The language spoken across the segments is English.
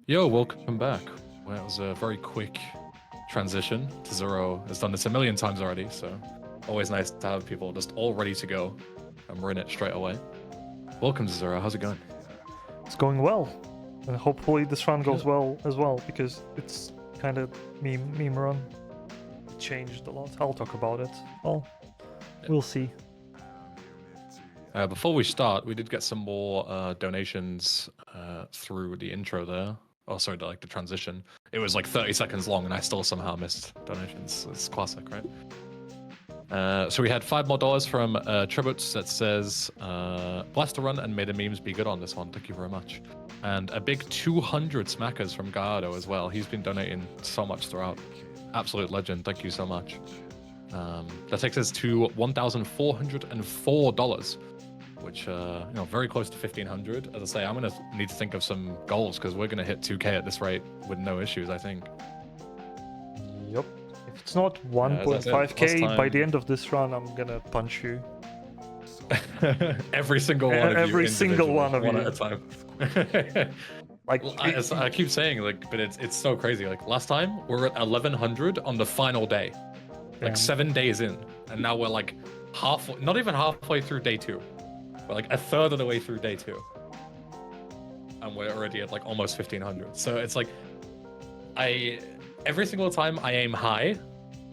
Yo, welcome back. Well, it was a very quick transition to Zero. Has done this a million times already, so always nice to have people just all ready to go, and we're in it straight away. Welcome to Zero. How's it going? It's going well, and hopefully this run goes Yeah. well as well, because it's kind of meme run. It changed a lot. I'll talk about it. Well, we'll see. Before we start, we did get some more donations through the intro there. Oh, sorry, like the transition. It was like 30 seconds long, and I still somehow missed donations. It's classic, right? So we had $5 more from Tributes that says, bless the run and may the memes be good on this one. Thank you very much. And a big 200 smackers from Gardo as well. He's been donating so much throughout. Absolute legend. Thank you so much. That takes us to $1,404, which very close to 1,500. As I say, I'm gonna need to think of some goals because we're gonna hit 2K at this rate with no issues, I think. Yep. If it's not 1.5k Last by the time- end of this run, I'm gonna punch you. Every single one of you. Every single individually, one of you. at a time. Like, Well, I keep saying, like, but it's so crazy. Like last time we were at 1,100 on the final day, like Yeah. 7 days in, and now we're like not even halfway through day 2. We're like a third of the way through day 2, and we're already at like almost 1,500. So it's like, every single time I aim high,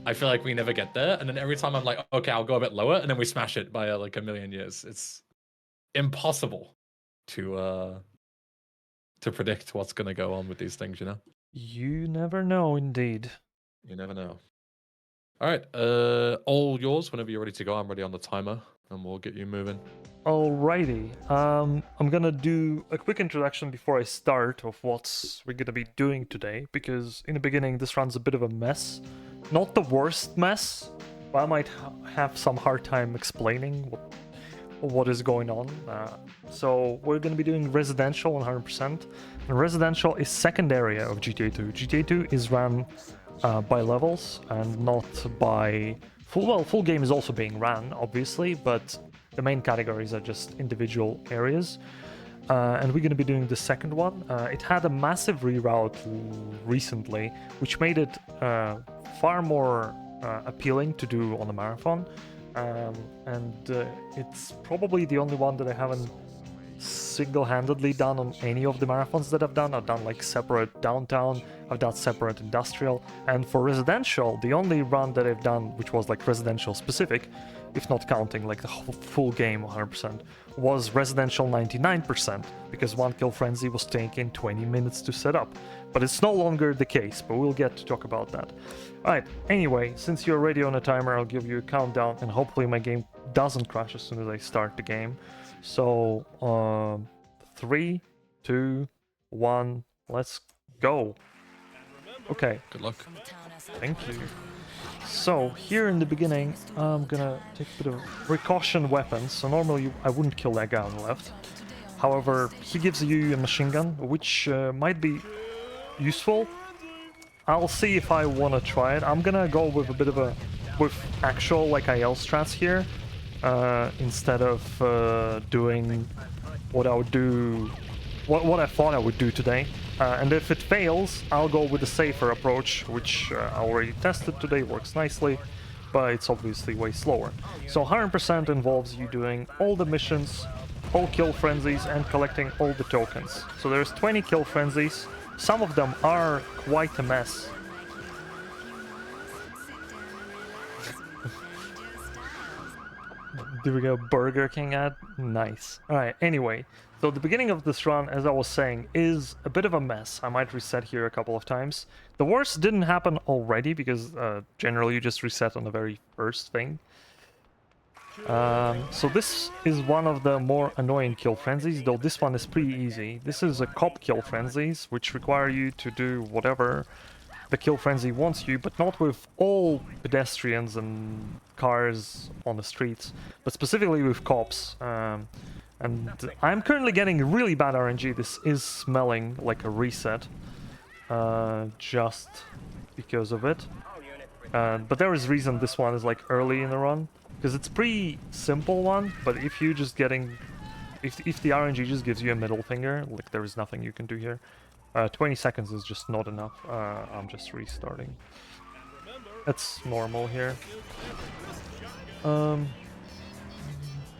I feel like we never get there, and then every time I'm like, okay, I'll go a bit lower, and then we smash it by like a million years. It's impossible to predict what's gonna go on with these things, you know. You never know, indeed. You never know. All right, all yours. Whenever you're ready to go, I'm ready on the timer, and we'll get you moving. Alrighty, I'm gonna do a quick introduction before I start of what we're gonna be doing today, because in the beginning this run's a bit of a mess. Not the worst mess, but I might have some hard time explaining what is going on. So we're gonna be doing residential 100%, and residential is second area of GTA 2. GTA 2 is run by levels and not by full game is also being ran, obviously, but the main categories are just individual areas. And we're going to be doing the second one. It had a massive reroute recently, which made it far more appealing to do on a marathon. And it's probably the only one that I haven't single-handedly done on any of the marathons that I've done. I've done like separate downtown, I've done separate industrial, and for residential, the only run that I've done which was like residential specific, if not counting like the whole full game 100%, was residential 99%, because one kill frenzy was taking 20 minutes to set up. But it's no longer the case, but we'll get to talk about that. Alright, anyway, since you're already on a timer, I'll give you a countdown, and hopefully my game doesn't crash as soon as I start the game. So, 3, 2, 1, let's go. Okay. Good luck. Thank you. So, here in the beginning, I'm gonna take a bit of precaution weapons. So normally I wouldn't kill that guy on the left. However, he gives you a machine gun, which might be useful. I'll see if I want to try it. I'm gonna go with a bit of with actual like IL strats here, instead of doing what I would do, what I thought I would do today. And if it fails, I'll go with the safer approach, which I already tested today, works nicely, but it's obviously way slower. So 100% involves you doing all the missions, all kill frenzies, and collecting all the tokens. So there's 20 kill frenzies. Some of them are quite a mess. There we go, Burger King ad. Nice. Alright, anyway. So the beginning of this run, as I was saying, is a bit of a mess. I might reset here a couple of times. The worst didn't happen already, because generally you just reset on the very first thing. So this is one of the more annoying kill frenzies, though this one is pretty easy. This is a cop kill frenzies, which require you to do whatever the kill frenzy wants you, but not with all pedestrians and cars on the streets, but specifically with cops. And I'm currently getting really bad RNG. This is smelling like a reset, just because of it. But there is reason this one is like early in the run, because it's pretty simple one, but if you just getting... If the RNG just gives you a middle finger, like there is nothing you can do here. 20 seconds is just not enough. I'm just restarting. That's normal here.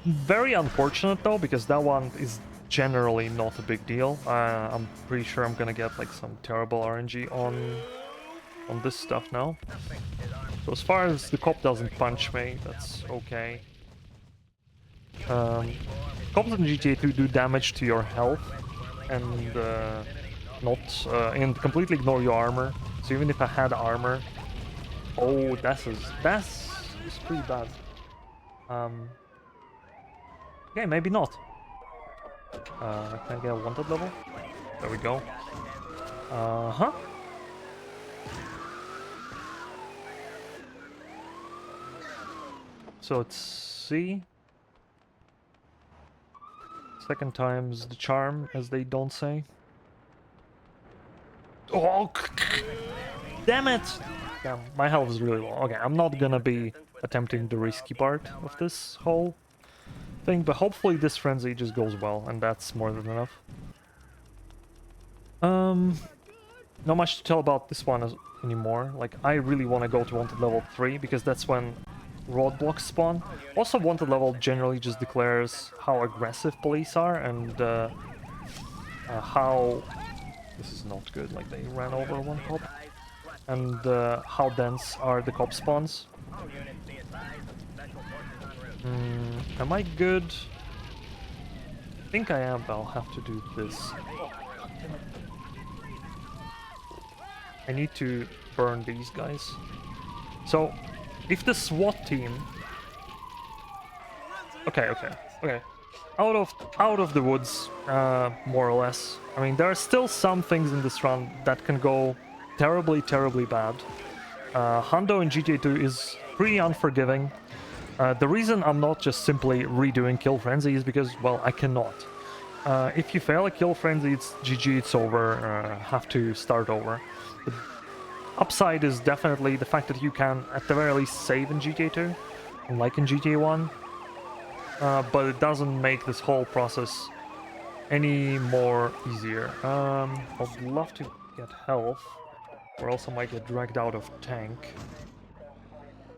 Very unfortunate though, because that one is generally not a big deal. I'm pretty sure I'm gonna get like some terrible RNG on this stuff now. So as far as the cop doesn't punch me, that's okay. Cops in GTA 2 do damage to your health and and completely ignore your armor. So even if I had armor, oh, that's pretty bad. Okay, maybe not. Can I get a wanted level? There we go. Uh-huh. So let's see. Second time's the charm, as they don't say. Oh, damn it! Damn, my health is really low. Okay, I'm not gonna be attempting the risky part of this whole thing, but hopefully this frenzy just goes well, and that's more than enough. Not much to tell about this one anymore. Like, I really want to go to wanted level 3, because that's when roadblocks spawn. Also, wanted level generally just declares how aggressive police are, and how... This is not good, like they ran over one cop. And how dense are the cop spawns. Am I good? I think I am, but I'll have to do this. I need to burn these guys. So, if the SWAT team... Okay. Out of the woods, more or less. I mean, there are still some things in this run that can go terribly, terribly bad. Hundo in GTA 2 is pretty unforgiving. The reason I'm not just simply redoing Kill Frenzy is because, well, I cannot. If you fail a Kill Frenzy, it's GG, it's over, have to start over. The upside is definitely the fact that you can, at the very least, save in GTA 2, unlike in GTA 1. But it doesn't make this whole process any more easier. I'd love to get health, or else I might get dragged out of tank.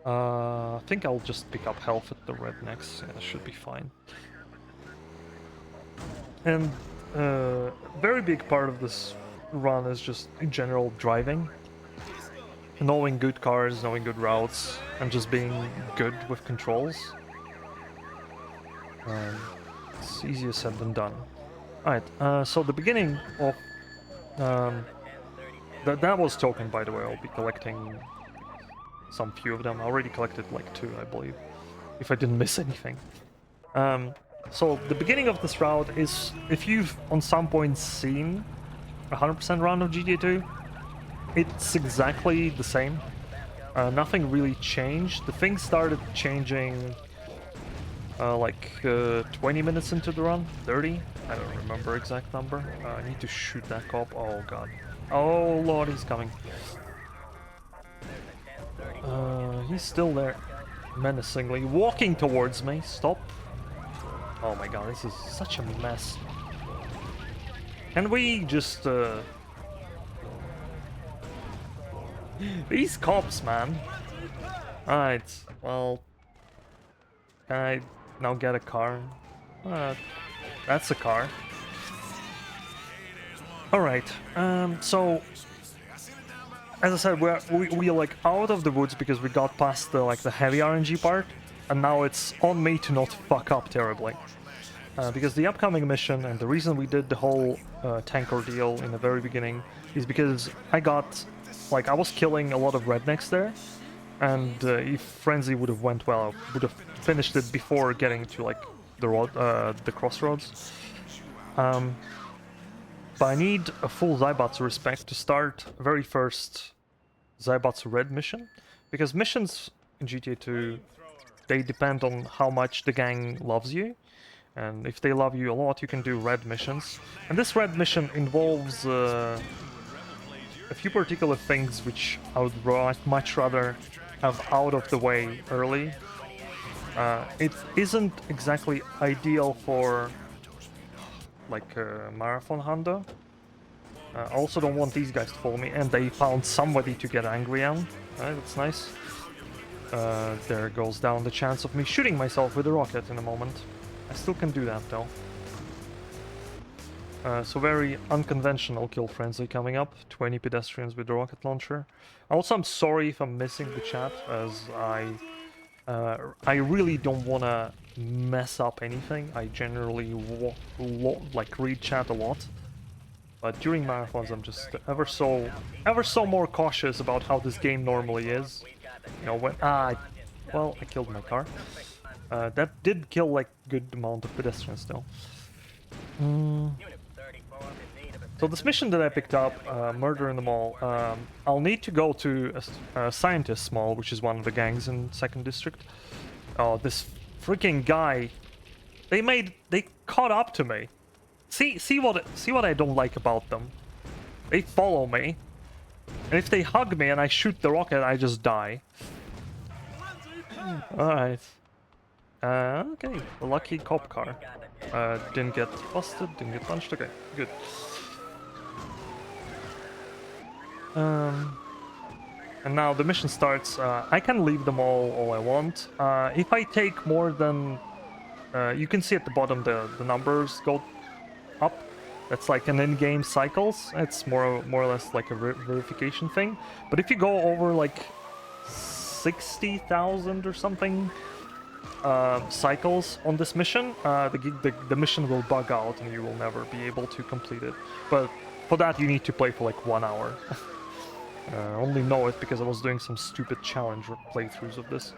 I think I'll just pick up health at the rednecks. Yeah, that should be fine. And very big part of this run is just in general driving. Knowing good cars, knowing good routes, and just being good with controls. It's easier said than done. Alright, so the beginning of... that was token, by the way. I'll be collecting some few of them. I already collected like 2, I believe, if I didn't miss anything. So the beginning of this route is, if you've on some point seen a 100% run of GTA 2, it's exactly the same. Nothing really changed. The thing started changing like 20 minutes into the run, 30? I don't remember exact number. I need to shoot that cop. Oh god. Oh lord, he's coming. He's still there, menacingly walking towards me. Stop. Oh my god, this is such a mess. Can we just these cops, man. Alright, well, can I now get a car? That's a car. Alright, so as I said, we're like out of the woods because we got past the like the heavy RNG part, and now it's on me to not fuck up terribly. Because the upcoming mission, and the reason we did the whole tank ordeal in the very beginning, is because I was killing a lot of rednecks there, and if Frenzy would have went well, I would have finished it before getting to like the crossroads. But I need a full Zybats respect to start very first Zybats Red mission, because missions in GTA 2, they depend on how much the gang loves you, and if they love you a lot, you can do red missions. And this red mission involves a few particular things which I would much rather have out of the way early. It isn't exactly ideal for like Marathon Hundo, I also don't want these guys to follow me, and they found somebody to get angry on. Alright, that's nice. There goes down the chance of me shooting myself with a rocket in a moment. I still can do that though. So very unconventional kill frenzy coming up. 20 pedestrians with the rocket launcher. Also, I'm sorry if I'm missing the chat, as I really don't want to mess up anything. I generally like read chat a lot. But during marathons, I'm just ever so more cautious about how this game normally is. You know, when well, I killed my car. That did kill like good amount of pedestrians though. So this mission that I picked up, Murder in the Mall, I'll need to go to a Scientist Mall, which is one of the gangs in 2nd District. Oh, this freaking guy! They caught up to me. See what I don't like about them. They follow me, and if they hug me and I shoot the rocket, I just die. Alright. Okay, a lucky cop car. Didn't get busted, didn't get punched. Okay, good. And now the mission starts. I can leave them all I want. If I take more than... you can see at the bottom the numbers go up. That's like an in-game cycles. It's more or less like a verification thing. But if you go over like 60,000 or something cycles on this mission, the mission will bug out and you will never be able to complete it. But for that you need to play for like 1 hour. I only know it because I was doing some stupid challenge playthroughs of this.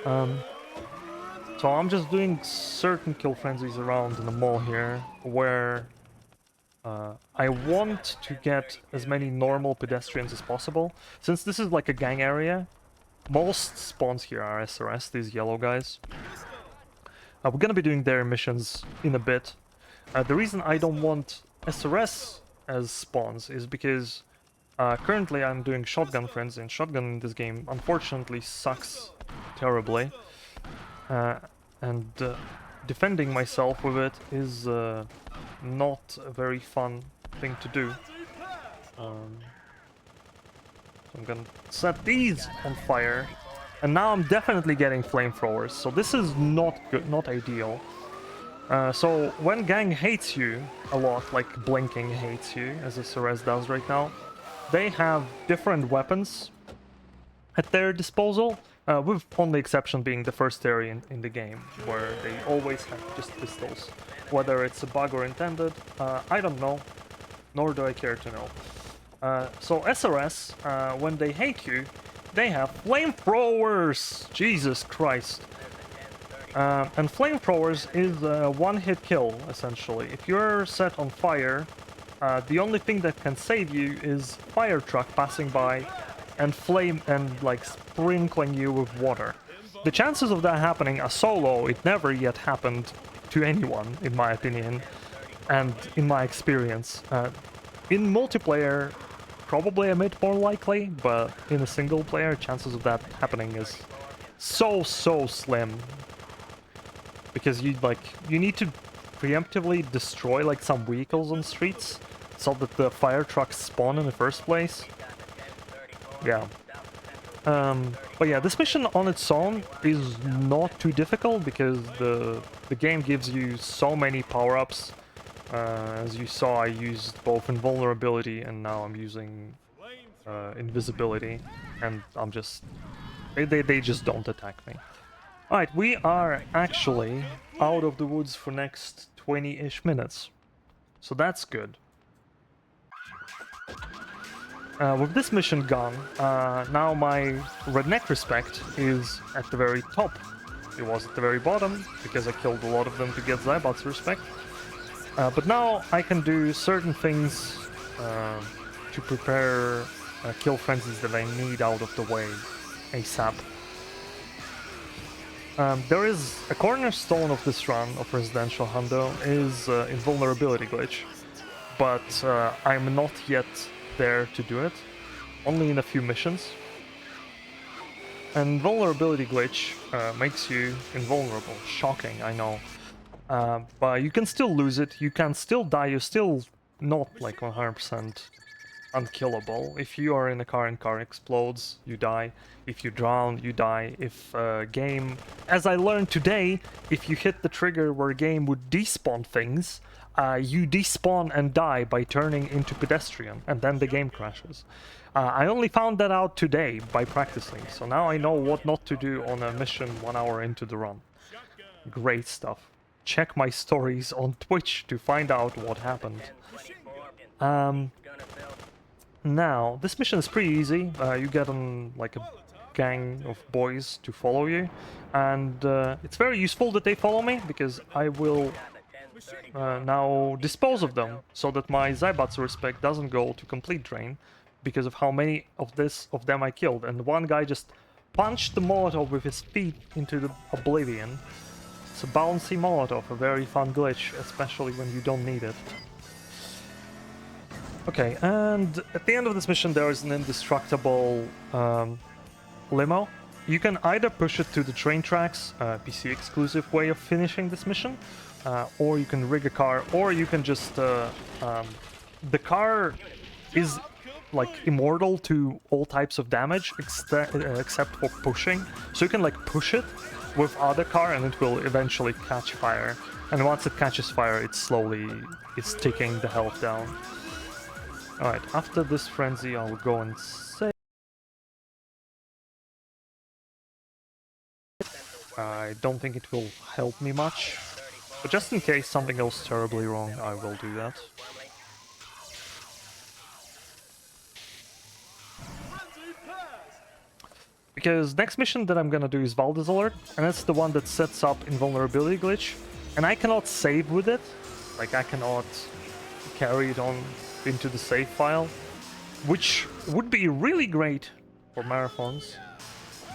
So I'm just doing certain kill frenzies around in the mall here, where I want to get as many normal pedestrians as possible. Since this is like a gang area, most spawns here are SRS, these yellow guys. We're gonna be doing their missions in a bit. The reason I don't want SRS as spawns is because currently I'm doing shotgun frenzy, and shotgun in this game unfortunately sucks terribly. And defending myself with it is not a very fun thing to do. So I'm gonna set these on fire, and now I'm definitely getting flamethrowers, so this is not good, not ideal. So when gang hates you a lot, like blinking hates you, as SRS does right now, they have different weapons at their disposal. With only exception being the first area in the game, where they always have just pistols. Whether it's a bug or intended, I don't know, nor do I care to know. So SRS, when they hate you, they have flamethrowers! Jesus Christ. And flamethrowers is a one-hit kill, essentially. If you're set on fire, the only thing that can save you is fire truck passing by and like sprinkling you with water. The chances of that happening are so low, it never yet happened to anyone, in my opinion, and in my experience. In multiplayer, probably a bit more likely, but in a single player, chances of that happening is so slim. Because you need to preemptively destroy like some vehicles on streets so that the fire trucks spawn in the first place. Yeah. But yeah, this mission on its own is not too difficult because the game gives you so many power-ups. As you saw, I used both Invulnerability and now I'm using Invisibility, and I'm just... They just don't attack me. Alright, we are actually out of the woods for next 20-ish minutes. So that's good. With this mission gone, now my redneck respect is at the very top. It was at the very bottom, because I killed a lot of them to get Zybot's respect. But now I can do certain things to prepare kill frenzies that I need out of the way ASAP. There is a cornerstone of this run of Residential Hundo is Invulnerability glitch, but I'm not yet there to do it, only in a few missions. And Vulnerability glitch makes you invulnerable. Shocking, I know. But you can still lose it, you can still die, you still not like 100% unkillable. If you are in a car and car explodes, you die. If you drown, you die. If game, as I learned today, if you hit the trigger where game would despawn things, you despawn and die by turning into pedestrian, and then the game crashes. I only found that out today by practicing, so now I know what not to do on a mission 1 hour into the run. Great stuff. Check my stories on Twitch to find out what happened. Now, this mission is pretty easy. You get on like a gang of boys to follow you, and it's very useful that they follow me, because I will now dispose of them, so that my Zaibatsu respect doesn't go to complete drain, because of how many of them I killed. And one guy just punched the Molotov with his feet into the oblivion. It's a bouncy Molotov, a very fun glitch, especially when you don't need it. Okay, and at the end of this mission there is an indestructible limo. You can either push it to the train tracks, PC exclusive way of finishing this mission, or you can rig a car, or you can just... the car is like immortal to all types of damage except for pushing, so you can like push it with other car and it will eventually catch fire, and once it catches fire it's ticking the health down. Alright, after this frenzy I'll go and save. I don't think it will help me much, but just in case something goes terribly wrong, I will do that. Because next mission that I'm gonna do is Valdez Alert, and that's the one that sets up Invulnerability glitch, and I cannot save with it. Like, I cannot carry it on into the save file, which would be really great for marathons.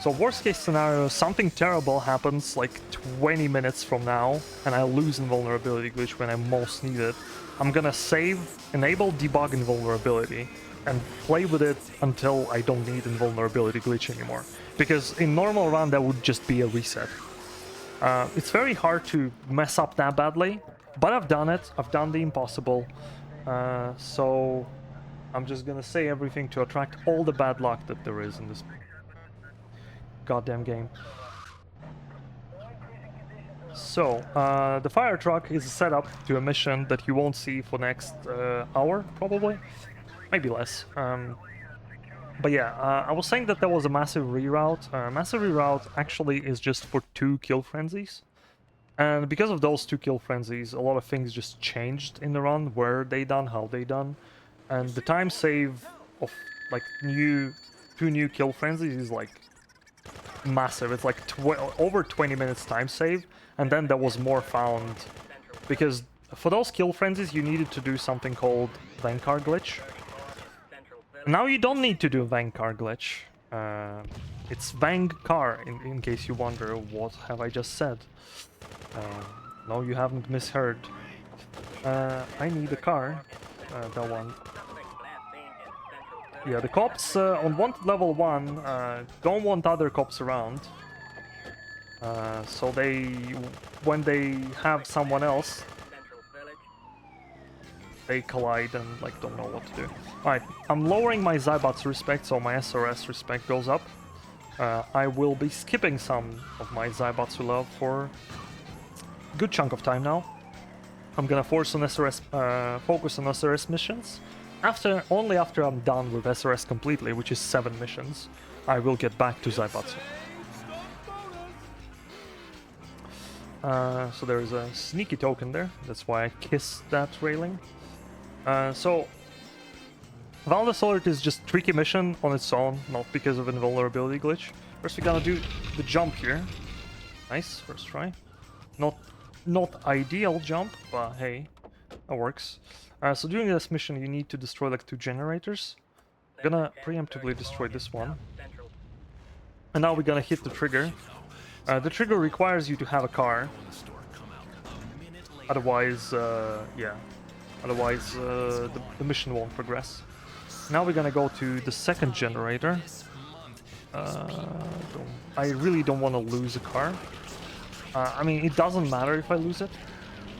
So worst case scenario, something terrible happens like 20 minutes from now, and I lose Invulnerability glitch when I most need it. I'm gonna save, enable debug Invulnerability, and play with it until I don't need Invulnerability glitch anymore. Because in normal run that would just be a reset. It's very hard to mess up that badly, but I've done it. I've done the impossible. So I'm just gonna say everything to attract all the bad luck that there is in this goddamn game. So, the fire truck is set up to a mission that you won't see for next hour, probably. Maybe less. But yeah, I was saying that there was a massive reroute. Massive reroute actually is just for 2 kill frenzies. And because of those 2 kill frenzies, a lot of things just changed in the run. Where they done, how they done. And the time save of like 2 new kill frenzies is like massive. It's like over 20 minutes time save. And then there was more found. Because for those kill frenzies you needed to do something called Vancar glitch. Now you don't need to do Vancar glitch. It's Vancar, in case you wonder what have I just said. No, you haven't misheard. I need a car. That one. Yeah, the cops on wanted level 1 don't want other cops around. So when they have someone else, they collide and like don't know what to do. Alright, I'm lowering my Zaibatsu respect, so my SRS respect goes up. I will be skipping some of my Zaibatsu love for a good chunk of time now. I'm gonna focus on SRS missions. Only after I'm done with SRS completely, which is 7 missions, I will get back to Zaibatsu. So there is a sneaky token there, that's why I kissed that railing. So, Valdez Alert is just tricky mission on its own, not because of Invulnerability glitch. First we're gonna do the jump here. Nice, first try. Not ideal jump, but hey, that works. So during this mission you need to destroy like 2 generators. I'm gonna preemptively destroy this one. And now we're gonna hit the trigger. The trigger requires you to have a car. Otherwise, yeah. Otherwise, the mission won't progress. Now we're gonna go to the 2nd generator. I really don't want to lose a car. I mean, it doesn't matter if I lose it.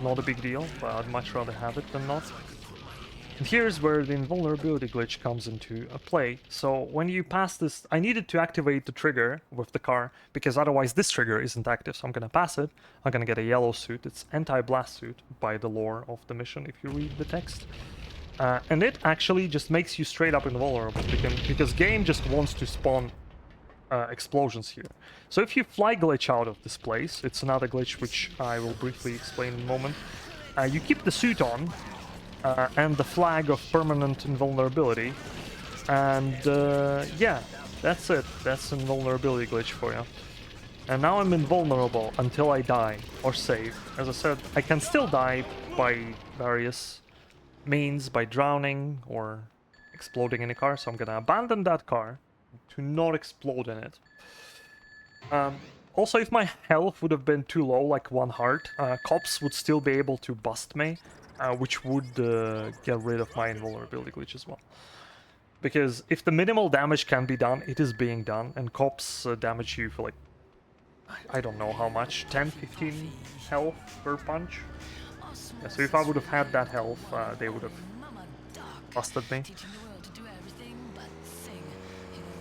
Not a big deal, but I'd much rather have it than not. And here's where the invulnerability glitch comes into play. So when you pass this, I needed to activate the trigger with the car, because otherwise this trigger isn't active. So I'm gonna pass it. I'm gonna get a yellow suit. It's anti-blast suit by the lore of the mission, if you read the text. And it actually just makes you straight up invulnerable, because game just wants to spawn explosions here. So if you fly glitch out of this place, it's another glitch which I will briefly explain in a moment. You keep the suit on, and the flag of permanent invulnerability, and yeah, that's it. That's an invulnerability glitch for you. And now I'm invulnerable until I die or save. As I said, I can still die by various means, by drowning or exploding in a car, so I'm gonna abandon that car to not explode in it. Also, if my health would have been too low, like 1 heart, cops would still be able to bust me, which would get rid of my invulnerability glitch as well. Because if the minimal damage can be done, it is being done, and cops damage you for like, I don't know how much, 10, 15 health per punch. Yeah, so if I would have had that health, they would have busted me.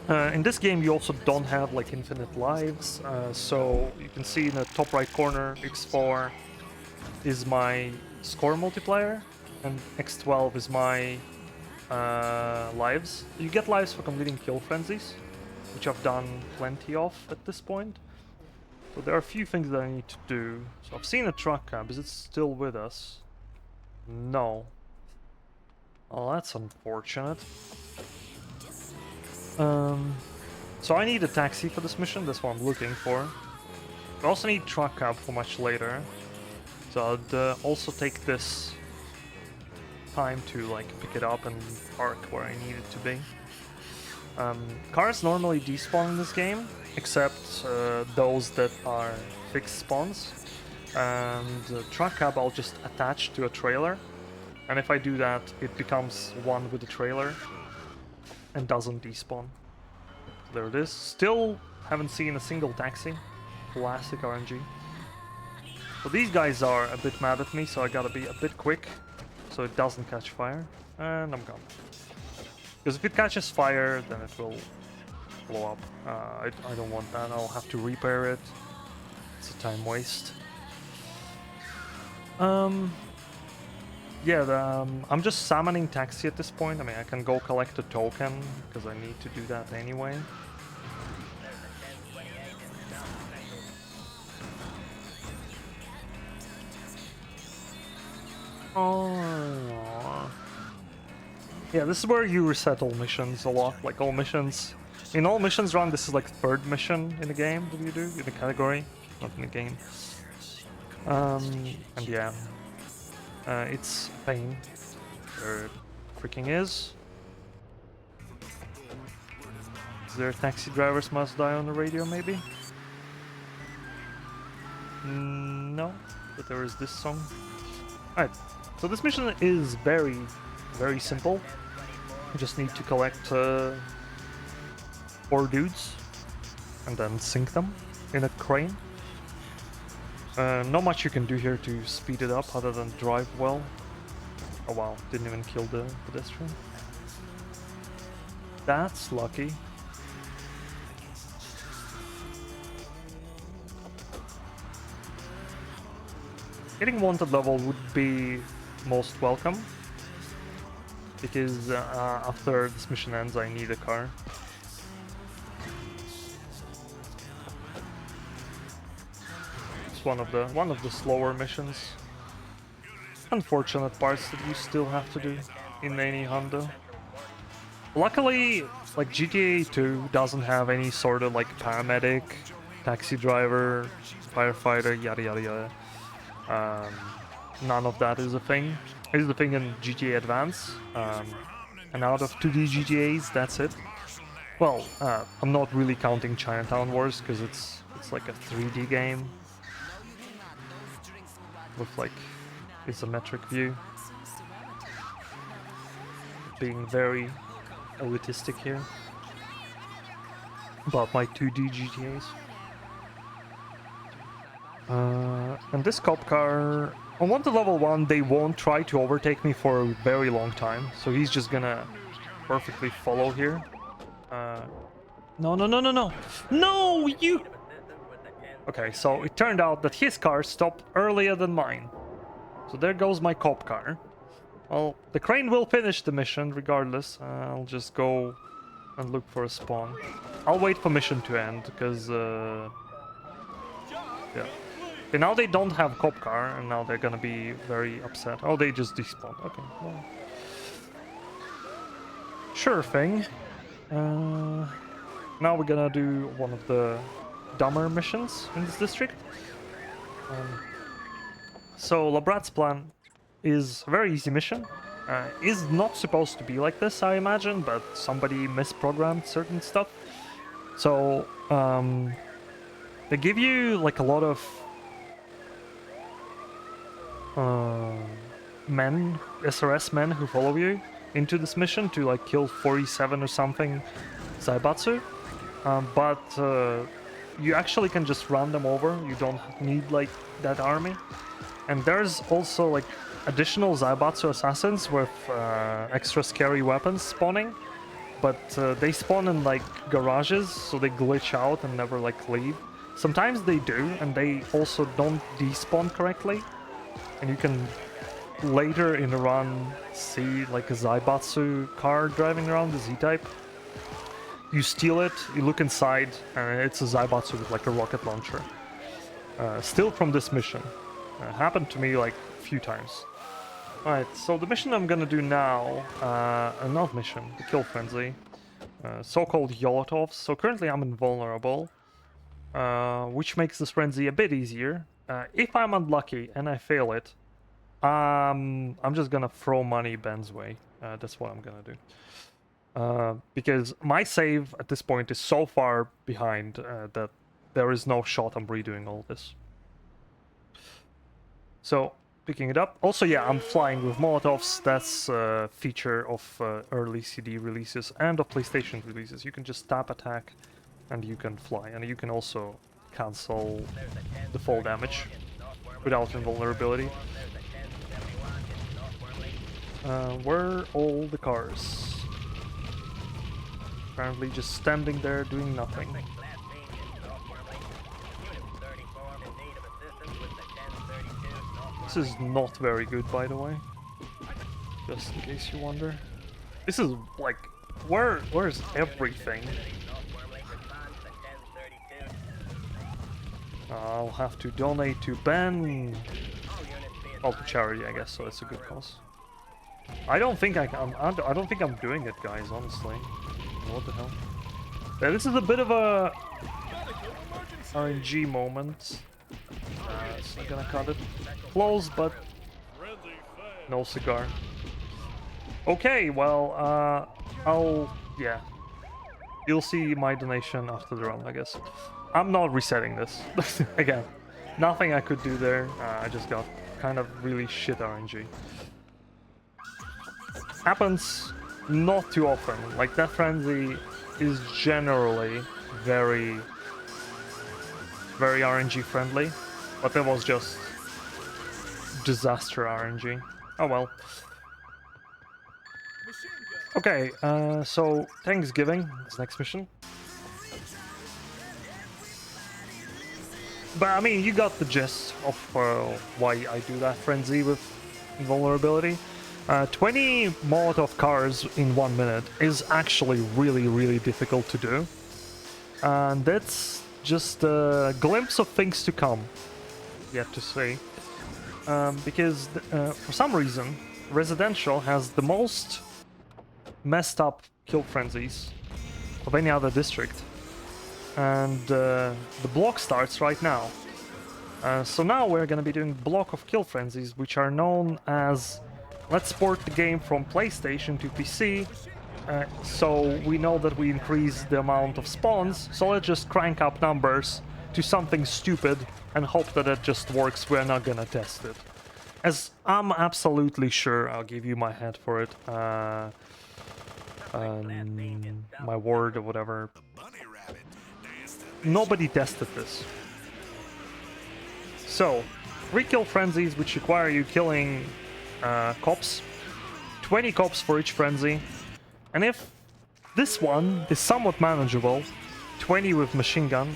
In this game you also don't have like infinite lives, so you can see in the top right corner X4 is my score multiplier and X12 is my lives. You get lives for completing kill frenzies, which I've done plenty of at this point. So there are a few things that I need to do. So I've seen a truck cab. Is it still with us? No. Oh, that's unfortunate. So I need a taxi for this mission, that's what I'm looking for. I also need truck cab for much later. So I'd also take this time to like pick it up and park where I need it to be. Cars normally despawn in this game, except those that are fixed spawns. And truck cab I'll just attach to a trailer. And if I do that, it becomes one with the trailer and doesn't despawn. There it is. Still haven't seen a single taxi. Classic RNG. So these guys are a bit mad at me, so I gotta be a bit quick so it doesn't catch fire. And I'm gone. Because if it catches fire, then it will blow up. I don't want that. I'll have to repair it. It's a time waste. Yeah, I'm just summoning taxi at this point. I mean, I can go collect a token, because I need to do that anyway. Oh. Yeah, this is where you reset all missions a lot. Like, all missions... In all missions run, this is like third mission in the game that you do, in the category, not in the game. And yeah. It's a pain. There it freaking is. Is there taxi drivers must die on the radio, maybe? No, but there is this song. Alright, so this mission is very, very simple. You just need to collect 4 dudes and then sink them in a crane. Not much you can do here to speed it up other than drive well. Oh wow, didn't even kill the pedestrian. That's lucky. Hitting wanted level would be most welcome, because after this mission ends I need a car. One of the slower missions. Unfortunate parts that you still have to do in any Honda. Luckily, like GTA 2 doesn't have any sort of like paramedic, taxi driver, firefighter, yada yada yada. None of that is a thing. It is a thing in GTA Advance. And out of 2D GTAs, that's it. Well, I'm not really counting Chinatown Wars because it's like a 3D game. With like isometric view, being very elitistic here about my 2D GTAs. And this cop car On Wanted level 1, they won't try to overtake me for a very long time, so he's just gonna perfectly follow here. No, no, no, no, no! No, you... Okay, so it turned out that his car stopped earlier than mine. So there goes my cop car. Well, the crane will finish the mission regardless. I'll just go and look for a spawn. I'll wait for mission to end, because... yeah. Okay, now they don't have cop car, and now they're gonna be very upset. Oh, they just despawned. Okay, well... Sure thing. Now we're gonna do one of the dumber missions in this district. So Labrat's plan is a very easy mission. Is not supposed to be like this, I imagine, but somebody misprogrammed certain stuff. So they give you like a lot of men, SRS men who follow you into this mission to like kill 47 or something Zaibatsu. But you actually can just run them over. You don't need like that army. And there's also like additional Zaibatsu assassins with extra scary weapons spawning. But they spawn in like garages, so they glitch out and never like leave. Sometimes they do, and they also don't despawn correctly. And you can later in the run see like a Zaibatsu car driving around, the Z-type. You steal it, you look inside, and it's a Zaibatsu with like a rocket launcher. Still from this mission. Happened to me like a few times. Alright, so the mission I'm gonna do now, not mission, the kill frenzy. So-called Yolotovs. So currently I'm invulnerable, which makes this frenzy a bit easier. If I'm unlucky and I fail it, I'm just gonna throw money Ben's way. That's what I'm gonna do. Because my save at this point is so far behind that there is no shot I'm redoing all this. So, picking it up. Also, yeah, I'm flying with Molotovs. That's a feature of early CD releases and of PlayStation releases. You can just tap attack and you can fly. And you can also cancel the fall damage without invulnerability. Where are all the cars? Apparently just standing there doing nothing. This is not very good, by the way. Just in case you wonder. This is like... Where's everything? I'll have to donate to Ben. Well, to charity, I guess, so it's a good cause. I don't think I don't think I'm doing it, guys, honestly. What the hell? Yeah, this is a bit of a RNG moment. It's not gonna cut it close, but no cigar. Okay, well, yeah. You'll see my donation after the run, I guess. I'm not resetting this. Again, nothing I could do there. I just got kind of really shit RNG. Happens not too often. Like, that frenzy is generally very RNG friendly, but that was just disaster RNG. Oh well. Okay, so Thanksgiving is next mission. But I mean, you got the gist of why I do that frenzy with invulnerability. 20 Molotov cars in 1 minute is actually really difficult to do. And that's just a glimpse of things to come, yet to say. Because for some reason, Residential has the most messed up kill frenzies of any other district. And the block starts right now. So now we're gonna be doing block of kill frenzies, which are known as... Let's port the game from PlayStation to PC, so we know that we increase the amount of spawns, so let's just crank up numbers to something stupid and hope that it just works. We're not gonna test it. As I'm absolutely sure, I'll give you my head for it, my word or whatever. Nobody tested this. So, 3-kill frenzies, which require you killing cops. 20 cops for each frenzy. And if this one is somewhat manageable, 20 with machine gun,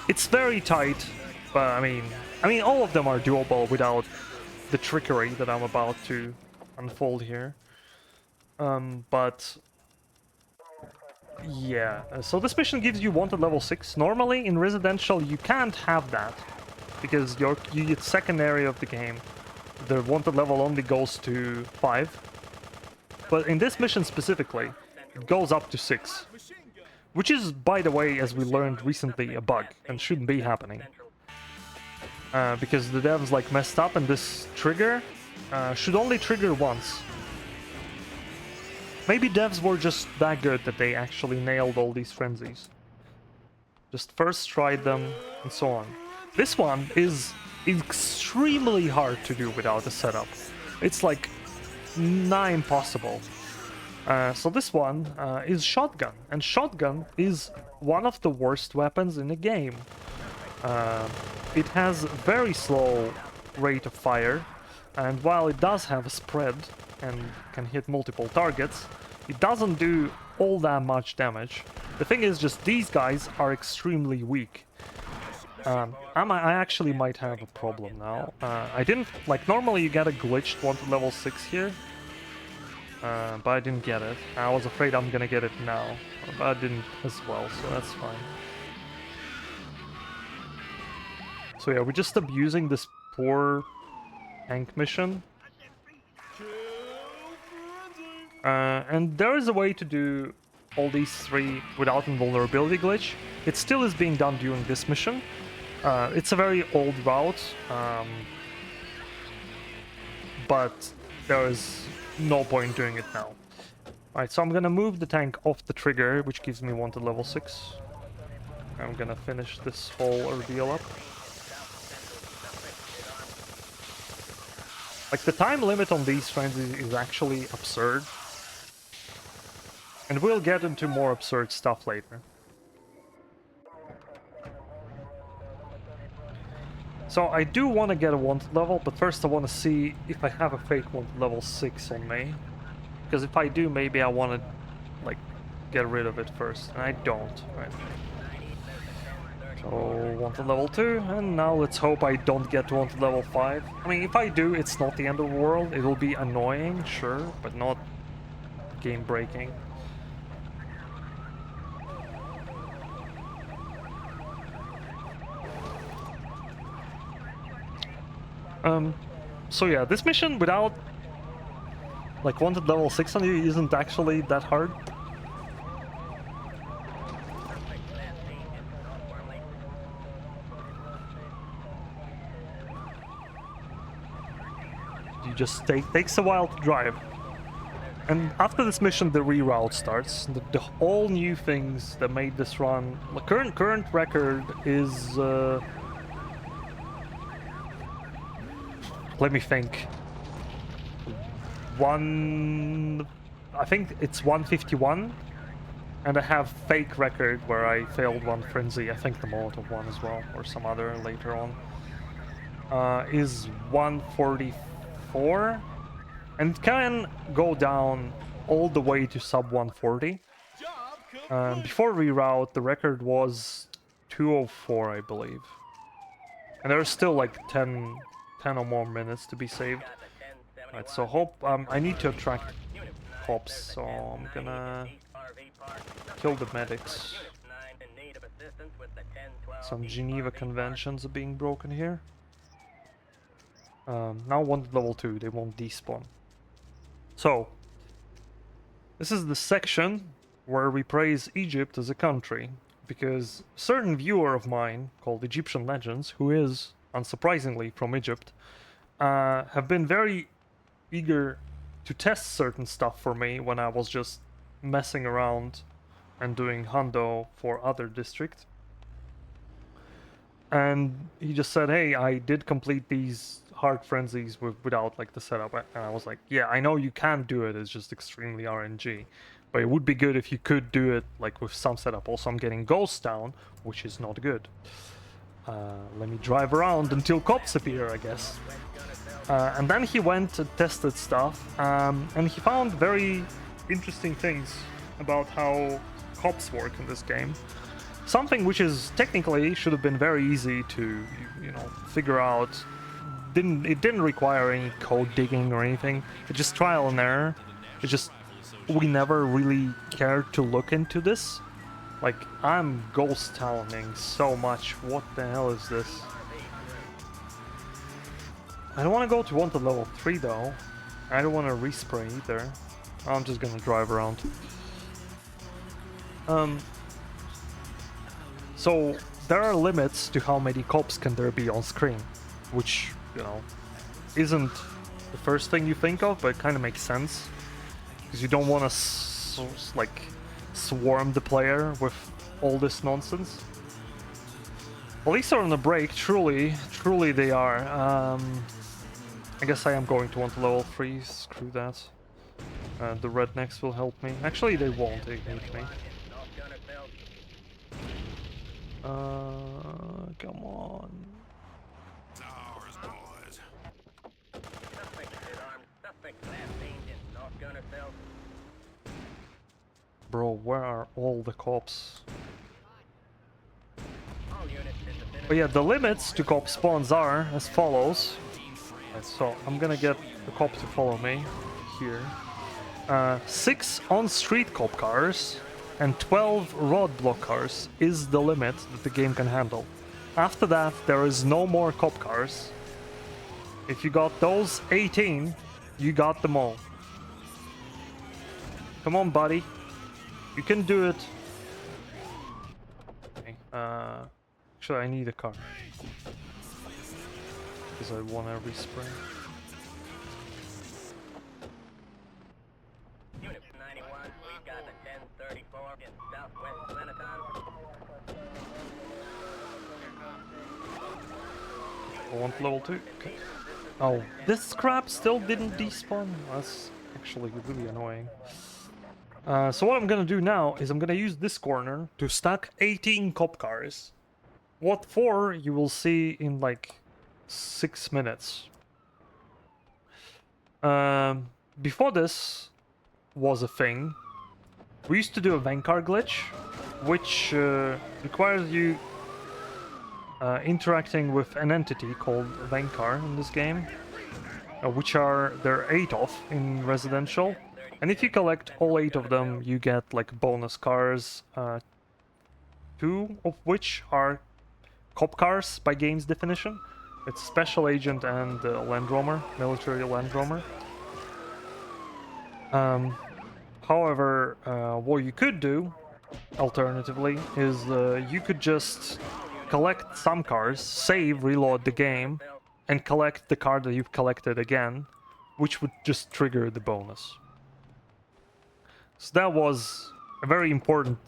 it's very tight, but I mean all of them are doable without the trickery that I'm about to unfold here. But yeah, so this mission gives you wanted level 6. Normally in residential you can't have that because you get second area of the game. The wanted level only goes to 5. But in this mission specifically, it goes up to 6. Which is, by the way, as we learned recently, a bug and shouldn't be happening. Because the devs like messed up and this trigger should only trigger once. Maybe devs were just that good that they actually nailed all these frenzies. Just first tried them and so on. This one is extremely hard to do without a setup. It's like nigh impossible. So this one is shotgun, and shotgun is one of the worst weapons in the game. It has very slow rate of fire, and while it does have a spread and can hit multiple targets, it doesn't do all that much damage. The thing is just these guys are extremely weak. I actually might have a problem now. I didn't, like, normally you get a glitched wanted level 6 here. But I didn't get it. I was afraid I'm gonna get it now. But I didn't as well, so that's fine. So yeah, we're just abusing this poor tank mission. And there is a way to do all these 3 without invulnerability glitch. It still is being done during this mission. It's a very old route, but there is no point doing it now. Alright, so I'm gonna move the tank off the trigger, which gives me wanted level 6. I'm gonna finish this whole ordeal up. Like, the time limit on these frenzies is actually absurd. And we'll get into more absurd stuff later. So I do want to get a wanted level, but first I want to see if I have a fake wanted level 6 on me. Because if I do, maybe I want to, like, get rid of it first. And I don't, right? So, wanted level 2, and now let's hope I don't get to wanted level 5. I mean, if I do, it's not the end of the world. It will be annoying, sure, but not game-breaking. So yeah, this mission without, like, wanted level 6 on you isn't actually that hard. You just takes a while to drive. And after this mission, the reroute starts. The all new things that made this run. The current record is let me think. I think it's 151, and I have fake record where I failed one frenzy. I think the Molotov one as well, or some other later on. Is 144, and can go down all the way to sub 140. Before reroute, the record was 204, I believe, and there's still like 10 or more minutes to be saved. Right, so hope I need to attract cops, so I'm gonna kill the medics. Some Geneva conventions are being broken here. Now wanted level 2, they won't despawn. So, this is the section where we praise Egypt as a country, because a certain viewer of mine, called Egyptian Legends, who is, unsurprisingly, from Egypt, have been very eager to test certain stuff for me when I was just messing around and doing hundo for other districts. And he just said, hey, I did complete these hard frenzies without like the setup, and I was like, yeah, I know you can do it, it's just extremely RNG, but it would be good if you could do it like with some setup. Also, I'm getting ghosts down, which is not good. let me drive around until cops appear, I guess. And then he went and tested stuff, and he found very interesting things about how cops work in this game. Something which is technically should have been very easy to, figure out. It didn't require any code digging or anything. It's just trial and error. It's just we never really cared to look into this. Like, I'm ghost towning so much. What the hell is this? I don't want to go to wanted level 3 though. I don't want to respray either. I'm just gonna drive around. So there are limits to how many cops can there be on screen, which, isn't the first thing you think of, but it kind of makes sense. Because you don't want to, swarm the player with all this nonsense. At least they're on a break, truly they are. I guess I am going to want to level 3, screw that. The rednecks will help me. Actually, they won't, they hate me. Come on. Bro, where are all the cops? But yeah, the limits to cop spawns are as follows. Right, so I'm gonna get the cop to follow me here. 6 on-street cop cars and 12 roadblock cars is the limit that the game can handle. After that, there is no more cop cars. If you got those 18, you got them all. Come on, buddy. You can do it. Okay, actually, I need a car. Because I want to respray. Unit 91, we've got the 1034 in southwest Lenaton. I want level 2. Okay. Oh, this scrap still didn't despawn. That's actually really annoying. So what I'm gonna do now is I'm gonna use this corner to stack 18 cop cars. What for, you will see in like 6 minutes. Before this was a thing, we used to do a van car glitch, which requires you interacting with an entity called van car in this game, which there are 8 of in residential. And if you collect all 8 of them, you get like bonus cars, 2 of which are cop cars by game's definition. It's Special Agent and Land Roamer, Military Land Roamer. However, what you could do, alternatively, is you could just collect some cars, save, reload the game, and collect the car that you've collected again, which would just trigger the bonus. So that was a very important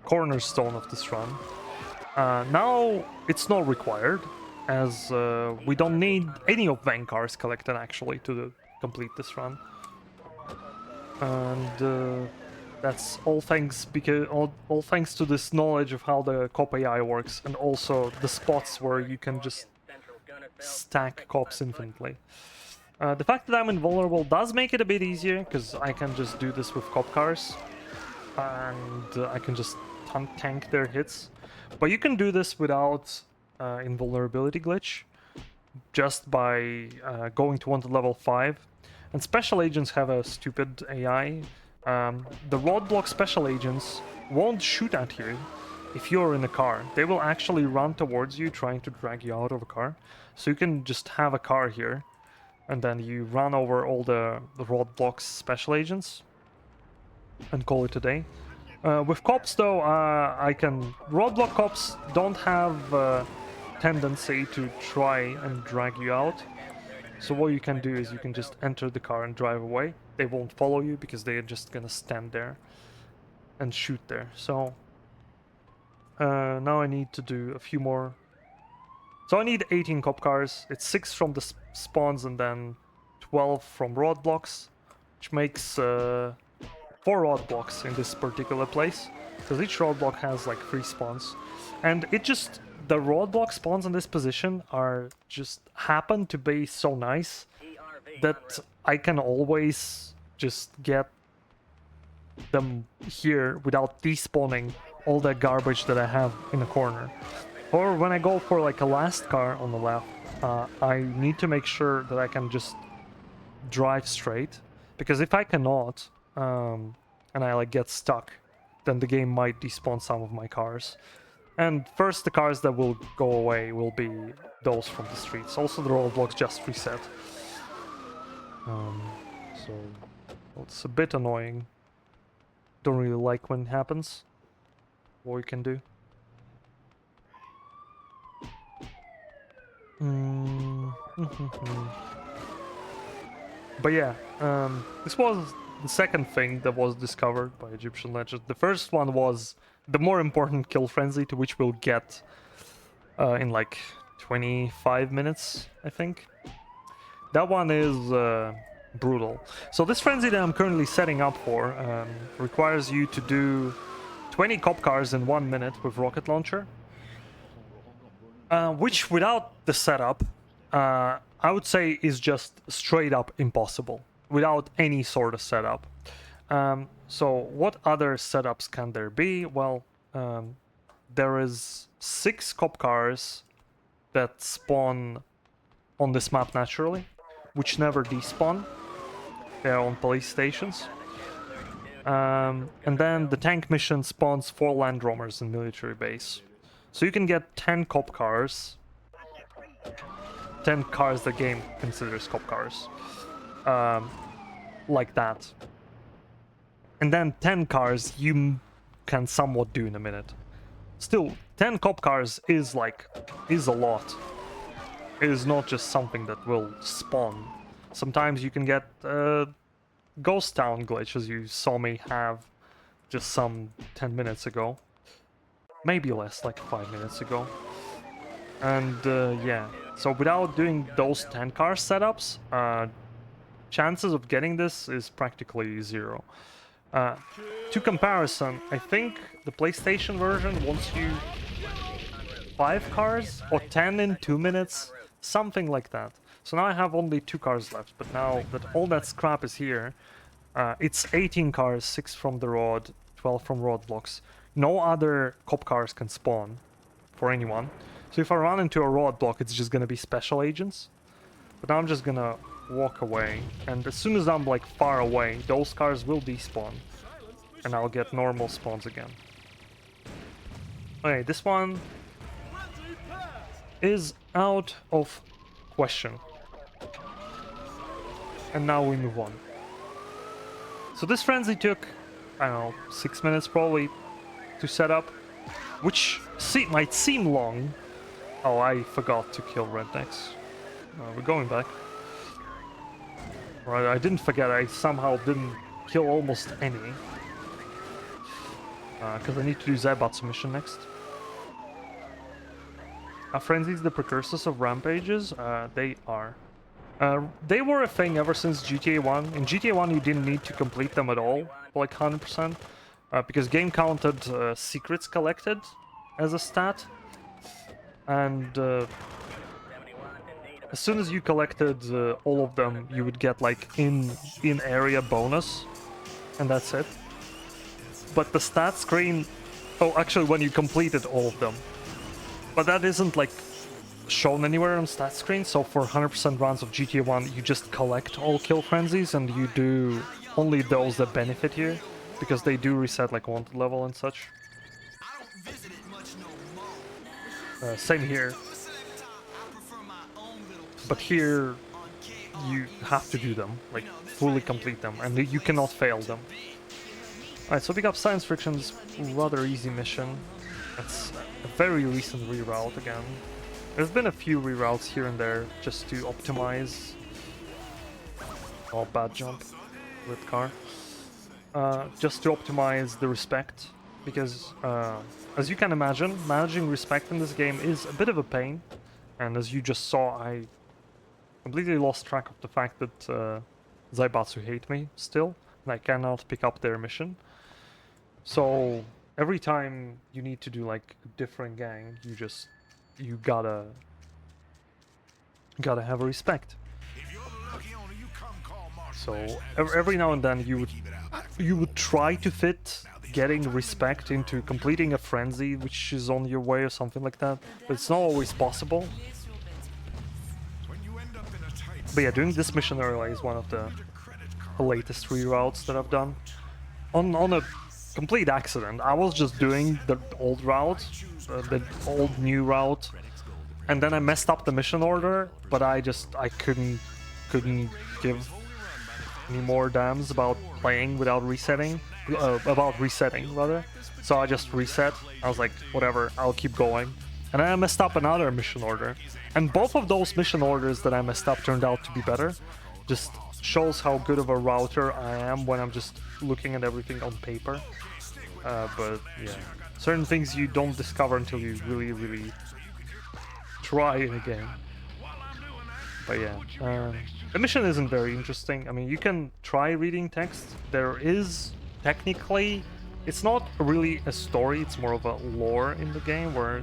cornerstone of this run. Now it's not required, as we don't need any of van cars collected actually to complete this run. And that's all thanks all thanks to this knowledge of how the cop AI works, and also the spots where you can just stack cops infinitely. The fact that I'm invulnerable does make it a bit easier, because I can just do this with cop cars, and I can just tank their hits. But you can do this without invulnerability glitch, just by going to wanted level 5. And special agents have a stupid AI. The roadblock special agents won't shoot at you if you're in a car. They will actually run towards you, trying to drag you out of a car. So you can just have a car here, and then you run over all the roadblocks special agents and call it a day. With cops though, roadblock cops don't have a tendency to try and drag you out. So what you can do is you can just enter the car and drive away. They won't follow you because they're just gonna stand there and shoot there. So now I need to do a few more. So I need 18 cop cars. It's 6 from the spawns and then 12 from roadblocks, which makes 4 roadblocks in this particular place, because each roadblock has like 3 spawns. And it just the roadblock spawns in this position are just happen to be so nice that I can always just get them here without despawning all the garbage that I have in the corner. Or when I go for like a last car on the left, I need to make sure that I can just drive straight, because if I cannot, and I like get stuck, then the game might despawn some of my cars. And first, the cars that will go away will be those from the streets. Also, the roadblocks just reset. So it's a bit annoying. Don't really like when it happens. What we can do. But yeah, this was the second thing that was discovered by Egyptian legend. The first one was the more important kill frenzy, to which we'll get in like 25 minutes, I think. That one is brutal. So this frenzy that I'm currently setting up for requires you to do 20 cop cars in 1 minute with rocket launcher. Which without the setup, I would say is just straight up impossible. Without any sort of setup. So what other setups can there be? Well, there is 6 cop cars that spawn on this map naturally, which never despawn. They're on police stations. And then the tank mission spawns 4 Land Roamers in military base. So you can get 10 cop cars. 10 cars the game considers cop cars. Like that. And then 10 cars you can somewhat do in a minute. Still, 10 cop cars is a lot. It is not just something that will spawn. Sometimes you can get ghost town glitch, as you saw me have just some 10 minutes ago. Maybe less, like 5 minutes ago. And yeah, so without doing those 10 car setups, chances of getting this is practically 0. To comparison, I think the PlayStation version wants you 5 cars or 10 in 2 minutes, something like that. So now I have only 2 cars left, but now that all that scrap is here, it's 18 cars, 6 from the rod, 12 from roadblocks. No other cop cars can spawn for anyone. So if I run into a roadblock, it's just gonna be special agents. But now I'm just gonna walk away, and as soon as I'm like far away, those cars will despawn, and I'll get normal spawns again. Okay, this one is out of question. And now we move on. So this frenzy took, I don't know, 6 minutes probably to set up, which might seem long. Oh, I forgot to kill rednecks. We're going back. Right, I didn't forget, I somehow didn't kill almost any. Because I need to do Zaibatsu mission next. Are frenzies the precursors of rampages? They are. They were a thing ever since GTA 1. In GTA 1 you didn't need to complete them at all, like 100%. Because game counted secrets collected as a stat. And as soon as you collected all of them, you would get like in-area bonus. And that's it. But the stat screen... Oh, actually when you completed all of them. But that isn't like shown anywhere on stat screen, so for 100% runs of GTA 1 you just collect all kill frenzies and you do only those that benefit you, because they do reset like wanted level and such. Same here. But here you have to do them, like fully complete them, and you cannot fail them. Alright, so pick up Science Friction's rather easy mission. It's a very recent reroute again. There's been a few reroutes here and there just to optimize. Oh, bad jump with car. Just to optimize the respect, because as you can imagine, managing respect in this game is a bit of a pain. And as you just saw, I completely lost track of the fact that Zaibatsu hate me still, and I cannot pick up their mission. So every time you need to do like a different gang, you just you gotta have respect. So every now and then you would try to fit getting respect into completing a frenzy which is on your way or something like that, but it's not always possible. But yeah, doing this mission early is one of the latest reroutes that I've done. On a complete accident. I was just doing the old route, the old new route, and then I messed up the mission order, but I couldn't give any more damns about playing without resetting, about resetting rather. So I just reset. I was like, whatever, I'll keep going. And then I messed up another mission order. And both of those mission orders that I messed up turned out to be better. Just shows how good of a router I am when I'm just looking at everything on paper. But yeah, certain things you don't discover until you really try in a game. But yeah, the mission isn't very interesting. I mean, you can try reading text. There is technically, it's not really a story, it's more of a lore in the game where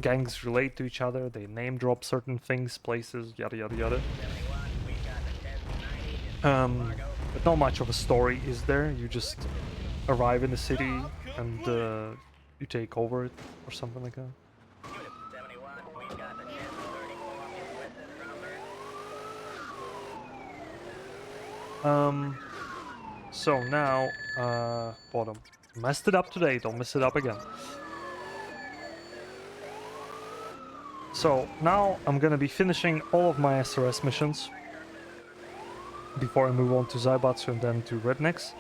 gangs relate to each other, they name drop certain things, places, yada yada yada. But not much of a story is there. You just arrive in the city and you take over it or something like that. So now, bottom. Messed it up today, don't mess it up again. So now I'm gonna be finishing all of my SRS missions before I move on to Zaibatsu and then to Rednecks.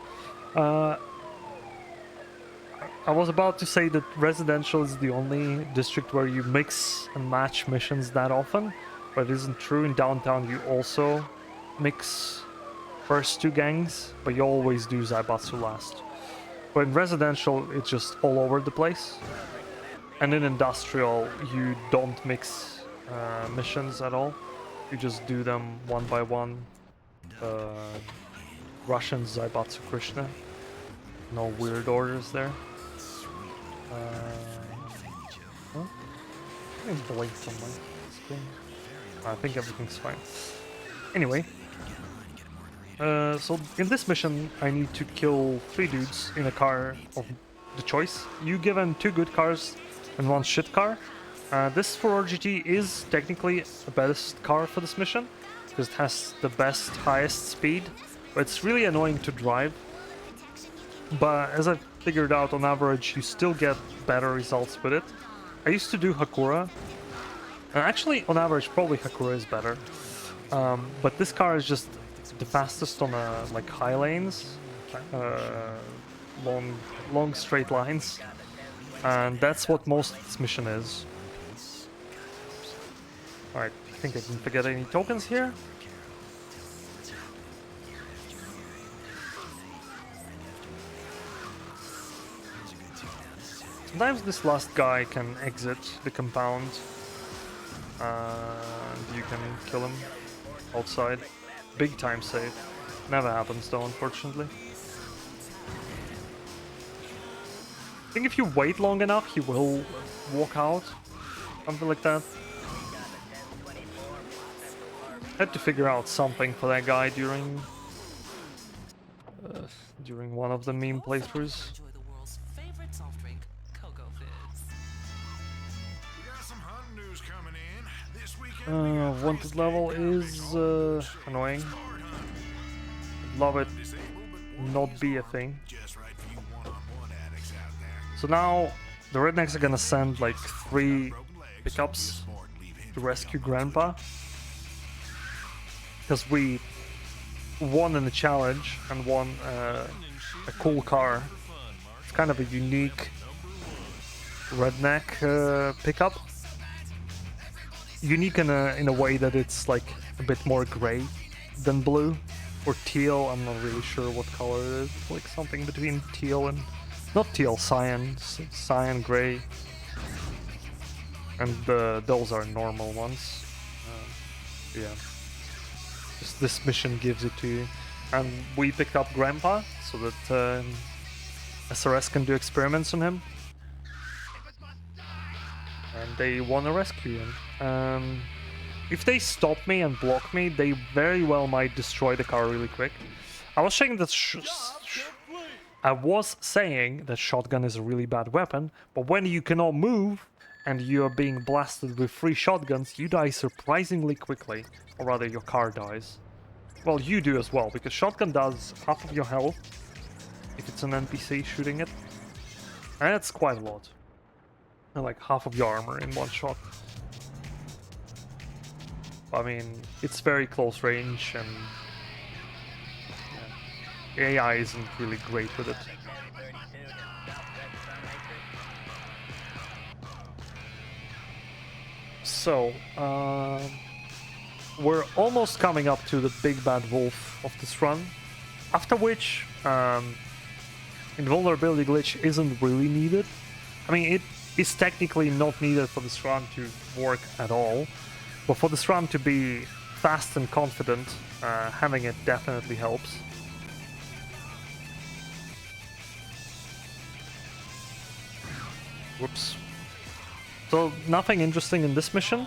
I was about to say that Residential is the only district where you mix and match missions that often, but it isn't true. In Downtown you also mix first two gangs, but you always do Zaibatsu last. But in Residential it's just all over the place. And in Industrial you don't mix missions at all. You just do them one by one. Russian Zaibatsu Krishna. No weird orders there. Huh? It's blinked on my screen. I think everything's fine. Anyway. So in this mission I need to kill 3 dudes in a car of the choice. You given 2 good cars and 1 shit car. This 4GT is technically the best car for this mission, because it has the best, highest speed, but it's really annoying to drive. But as I've figured out, on average, you still get better results with it. I used to do Hakura, and actually, on average, probably Hakura is better. But this car is just the fastest on like high lanes, long straight lines, and that's what most of this mission is. Alright, I think I didn't forget any tokens here. Sometimes this last guy can exit the compound and you can kill him outside. Big time save. Never happens though, unfortunately. I think if you wait long enough, he will walk out. Something like that. Had to figure out something for that guy during one of the meme playthroughs. Wanted level is annoying. Love it not be a thing. So now the rednecks are gonna send like 3 pickups to rescue Grandpa, because we won in the challenge and won a cool car. It's kind of a unique redneck pickup. Unique in a way that it's like a bit more gray than blue or teal. I'm not really sure what color it is. It's like something between teal and not teal, cyan gray, and those are normal ones. Yeah, just this mission gives it to you, and we picked up Grandpa so that SRS can do experiments on him. and they want to rescue him. If they stop me and block me, they very well might destroy the car really quick. I was saying that shotgun is a really bad weapon, but when you cannot move and you are being blasted with 3 shotguns, you die surprisingly quickly, or rather your car dies. Well, you do as well, because shotgun does half of your health if it's an NPC shooting it, and that's quite a lot. And like half of your armor in one shot. I mean, it's very close range, and yeah, AI isn't really great with it. So, we're almost coming up to the big bad wolf of this run, after which invulnerability glitch isn't really needed. I mean, it is technically not needed for this run to work at all, but for this run to be fast and confident, having it definitely helps. Whoops. So, nothing interesting in this mission.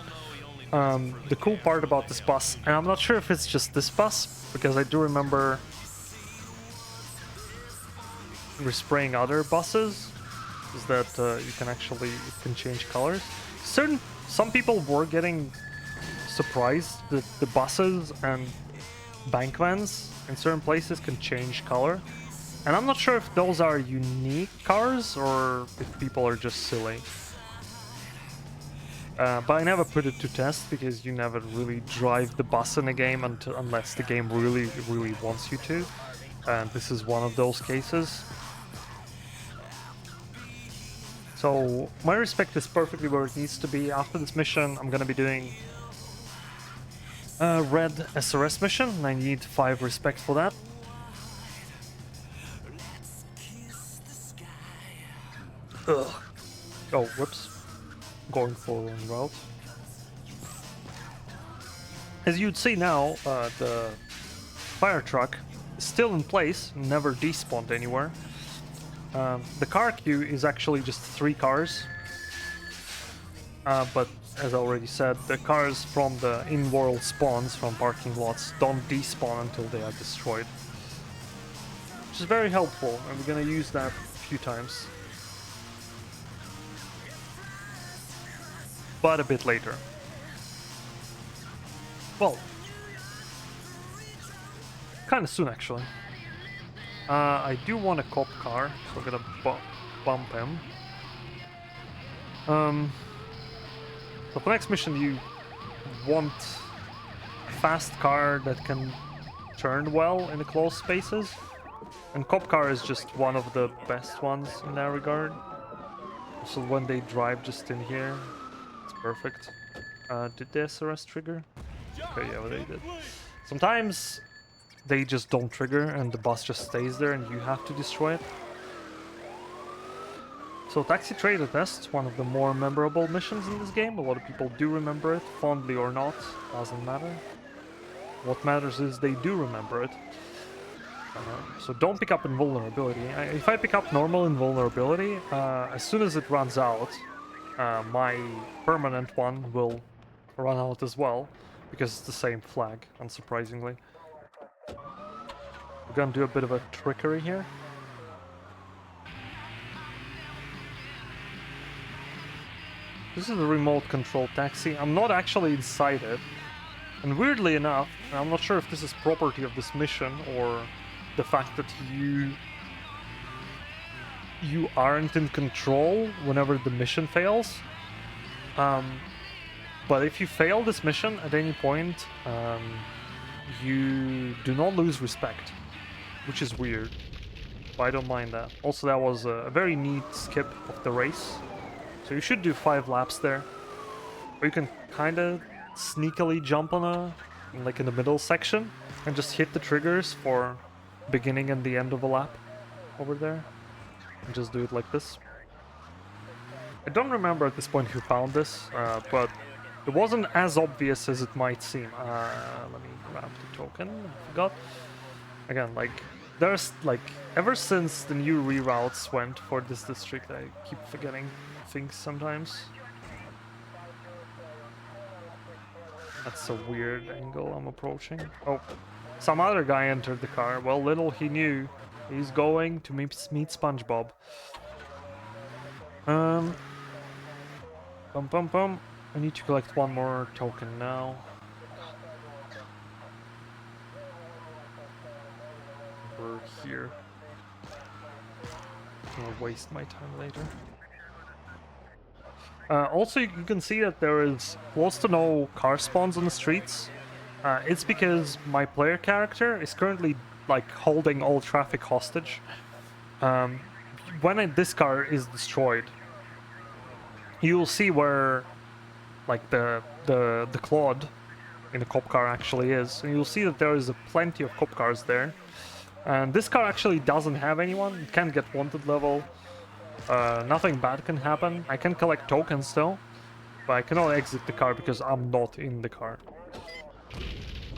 The cool part about this bus, and I'm not sure if it's just this bus, because I do remember respraying other buses, is that you can change colors. Some people were getting surprised that the buses and bank vans in certain places can change color, and I'm not sure if those are unique cars or if people are just silly. But I never put it to test, because you never really drive the bus in a game unless the game really wants you to, and this is one of those cases. So my respect is perfectly where it needs to be. After this mission, I'm gonna be doing a red SRS mission, and I need 5 respect for that. Ugh. Oh, whoops. Going for a wrong route. As you'd see now, the fire truck is still in place, never despawned anywhere. The car queue is actually just 3 cars, but as I already said, the cars from the in-world spawns from parking lots don't despawn until they are destroyed, which is very helpful, and we're gonna use that a few times, but a bit later. Well, kind of soon actually. I do want a cop car, so I'm gonna bump him. So for next mission, you want a fast car that can turn well in the close spaces, and cop car is just one of the best ones in that regard. So when they drive just in here, it's perfect. Did the SRS trigger? Okay, yeah, well, they did. Sometimes they just don't trigger and the bus just stays there and you have to destroy it. So Taxi Trader Test, one of the more memorable missions in this game. A lot of people do remember it, fondly or not, doesn't matter. What matters is they do remember it. So don't pick up Invulnerability. If I pick up normal Invulnerability, as soon as it runs out, my permanent one will run out as well, because it's the same flag, unsurprisingly. We're gonna do a bit of a trickery here. This is a remote control taxi. I'm not actually inside it. And weirdly enough, and I'm not sure if this is property of this mission or the fact that you aren't in control whenever the mission fails. But if you fail this mission at any point, you do not lose respect, which is weird, but I don't mind that. Also, that was a very neat skip of the race, so you should do 5 laps there, or you can kind of sneakily jump on like in the middle section and just hit the triggers for beginning and the end of a lap over there, and just do it like this. I don't remember at this point who found this, but it wasn't as obvious as it might seem. Let me grab the token. I forgot. Again, like, there's, like, ever since the new reroutes went for this district, I keep forgetting things sometimes. That's a weird angle I'm approaching. Oh, some other guy entered the car. Well, little he knew, he's going to meet SpongeBob. Bum bum bum. I need to collect one more token now. We're here. I'm gonna waste my time later. Also, you can see that there is close to no car spawns on the streets. It's because my player character is currently like holding all traffic hostage. When this car is destroyed, you'll see where like the Claude in the cop car actually is, and you'll see that there is plenty of cop cars there. And this car actually doesn't have anyone. It can't get wanted level. Nothing bad can happen. I can collect tokens still, but I cannot exit the car because I'm not in the car.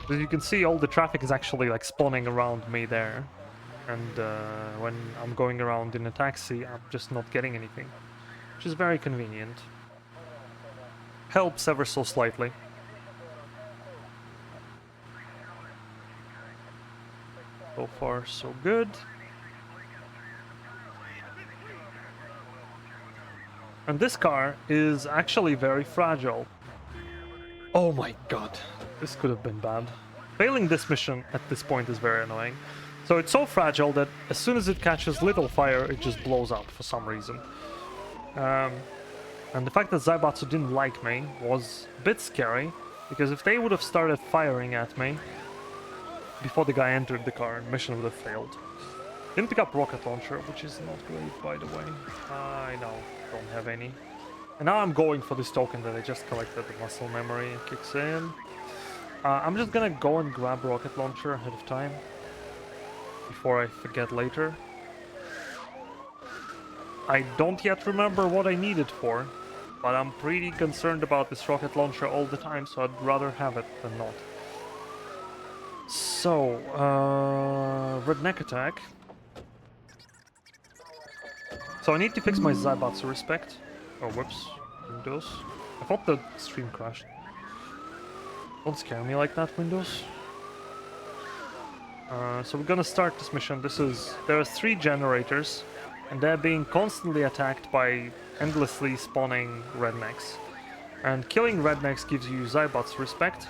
As you can see, all the traffic is actually like spawning around me there. And when I'm going around in a taxi, I'm just not getting anything, which is very convenient. Helps ever so slightly. So far, so good. And this car is actually very fragile. Oh my god, this could have been bad. Failing this mission at this point is very annoying. So it's so fragile that as soon as it catches little fire, it just blows up for some reason. And the fact that Zaibatsu didn't like me was a bit scary, because if they would have started firing at me before the guy entered the car, the mission would have failed. Didn't pick up rocket launcher, which is not great, by the way. I know, don't have any. And now I'm going for this token that I just collected, the muscle memory kicks in. I'm just gonna go and grab rocket launcher ahead of time, before I forget later. I don't yet remember what I need it for, but I'm pretty concerned about this rocket launcher all the time, so I'd rather have it than not. So, redneck attack. So I need to fix my Zaibatsu respect. Oh, whoops. Windows. I thought the stream crashed. Don't scare me like that, Windows. So we're gonna start this mission. There are 3 generators, and they're being constantly attacked by endlessly spawning rednecks. And killing rednecks gives you Zaibatsu respect,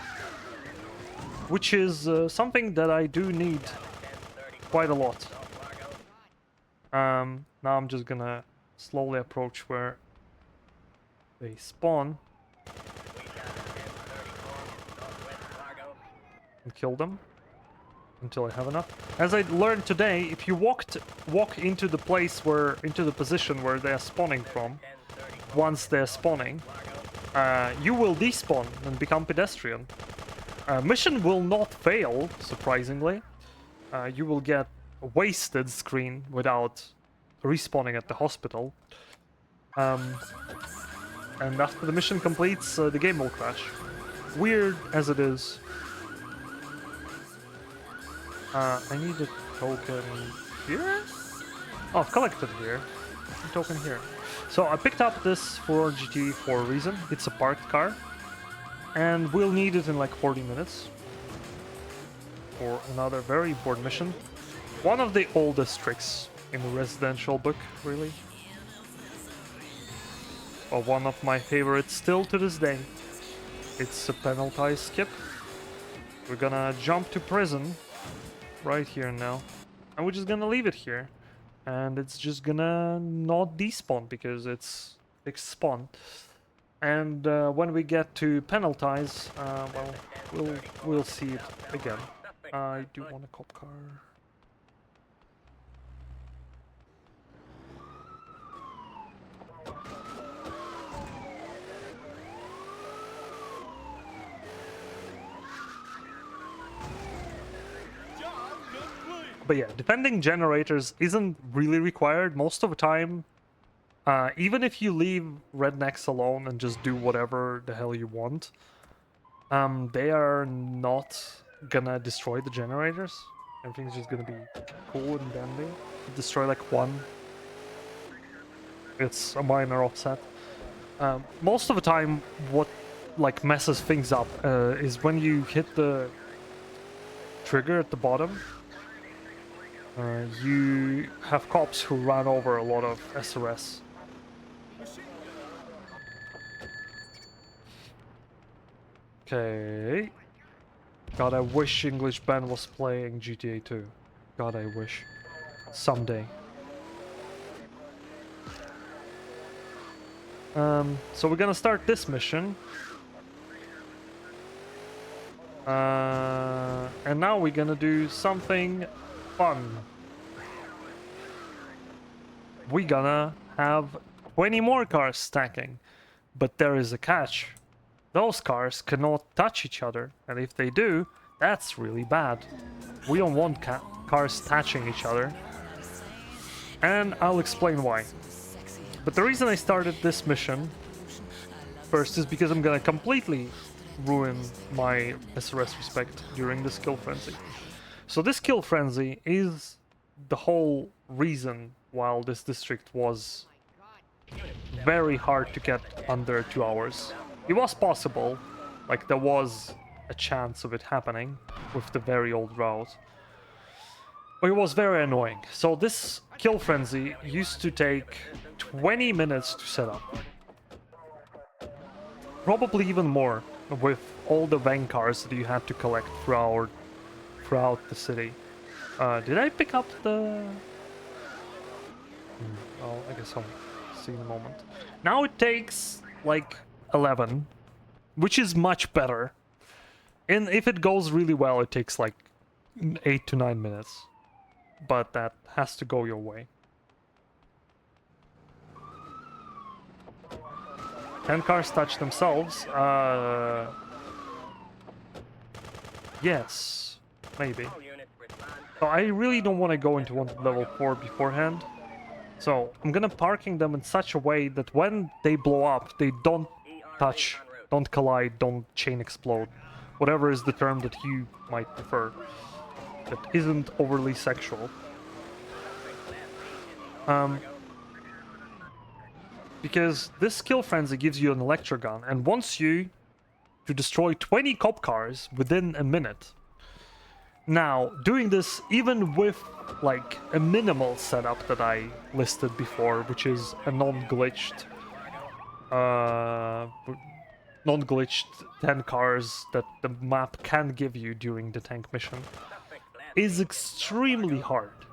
which is something that I do need quite a lot. Now I'm just gonna slowly approach where they spawn and kill them until I have enough. As I learned today, if you walk into the position where they are spawning from, once they're spawning, you will despawn and become pedestrian. Mission will not fail, surprisingly. You will get a wasted screen without respawning at the hospital. And after the mission completes, the game will crash. Weird as it is. I need a token here? Oh, I've collected here. A token here. So I picked up this for GTU for a reason. It's a parked car. And we'll need it in like 40 minutes. For another very important mission. One of the oldest tricks in the residential book, really. Or one of my favorites still to this day. It's a penalty skip. We're gonna jump to prison right here now. And we're just gonna leave it here. And it's just gonna not despawn because it's fixed spawn. And when we get to penalties, well, we'll see it again. I do want a cop car. But yeah, defending generators isn't really required most of the time. Even if you leave rednecks alone and just do whatever the hell you want, they are not gonna destroy the generators. Everything's just gonna be cool and dandy. Destroy like one. It's a minor offset. Most of the time, what like messes things up is when you hit the trigger at the bottom. You have cops who run over a lot of SRS. Okay. God, I wish English Ben was playing GTA 2. God, I wish. Someday. So we're gonna start this mission. And now we're gonna do something fun. We're gonna have 20 more cars stacking. But there is a catch. Those cars cannot touch each other, and if they do, that's really bad. We don't want cars touching each other. And I'll explain why. But the reason I started this mission first is because I'm gonna completely ruin my SRS respect during this kill frenzy. So this kill frenzy is the whole reason why this district was very hard to get under 2 hours. It was possible, like there was a chance of it happening with the very old route. But it was very annoying. So this kill frenzy used to take 20 minutes to set up. Probably even more with all the van cars that you had to collect throughout the city. Did I pick up the... Oh, I guess I'll see in a moment. Now it takes like 11, which is much better. And if it goes really well, it takes like 8 to 9 minutes. But that has to go your way. 10 cars touch themselves. Yes, maybe. So I really don't want to go into level 4 beforehand. So I'm gonna parking them in such a way that when they blow up, they don't touch, don't collide, don't chain explode. Whatever is the term that you might prefer. That isn't overly sexual. Because this kill frenzy gives you an electro gun and wants you to destroy 20 cop cars within a minute. Now, doing this even with like a minimal setup that I listed before, which is a non-glitched 10 cars that the map can give you during the tank mission, is extremely hard.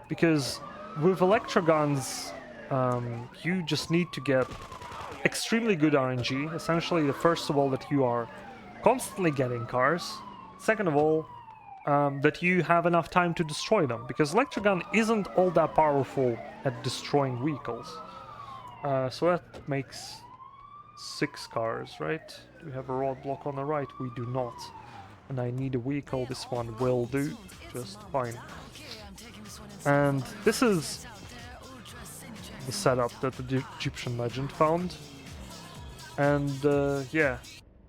Because with electro guns, you just need to get extremely good RNG. Essentially, the first of all, that you are constantly getting cars. Second of all, that you have enough time to destroy them, because electro gun isn't all that powerful at destroying vehicles. So that makes 6 cars, right? Do we have a roadblock on the right? We do not. And I need a vehicle. This one will do just fine. And this is the setup that the Egyptian legend found. And yeah,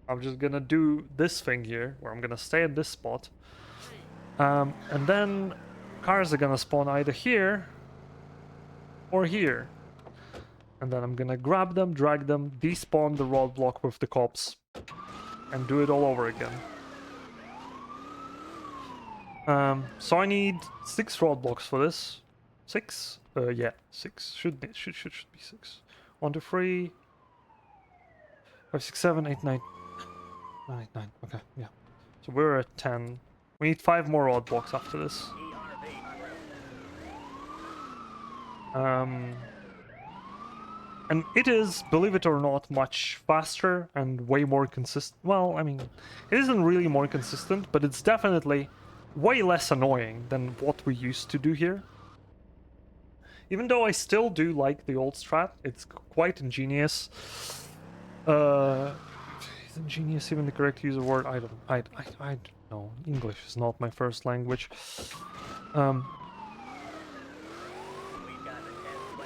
I'm just gonna do this thing here, where I'm gonna stay at this spot. And then cars are gonna spawn either here or here. And then I'm gonna grab them, drag them, despawn the roadblock with the cops, and do it all over again. So I need 6 roadblocks for this. 6? Yeah, 6. Should be 6. 1, 2, 3, 5, 6, 7, 8, 9. 9. Okay, yeah. So we're at 10. We need 5 more roadblocks after this. And it is, believe it or not, much faster and way more consistent. Well, I mean, it isn't really more consistent, but it's definitely way less annoying than what we used to do here. Even though I still do like the old strat, it's quite ingenious. Is ingenious even the correct use of word? I don't know. English is not my first language.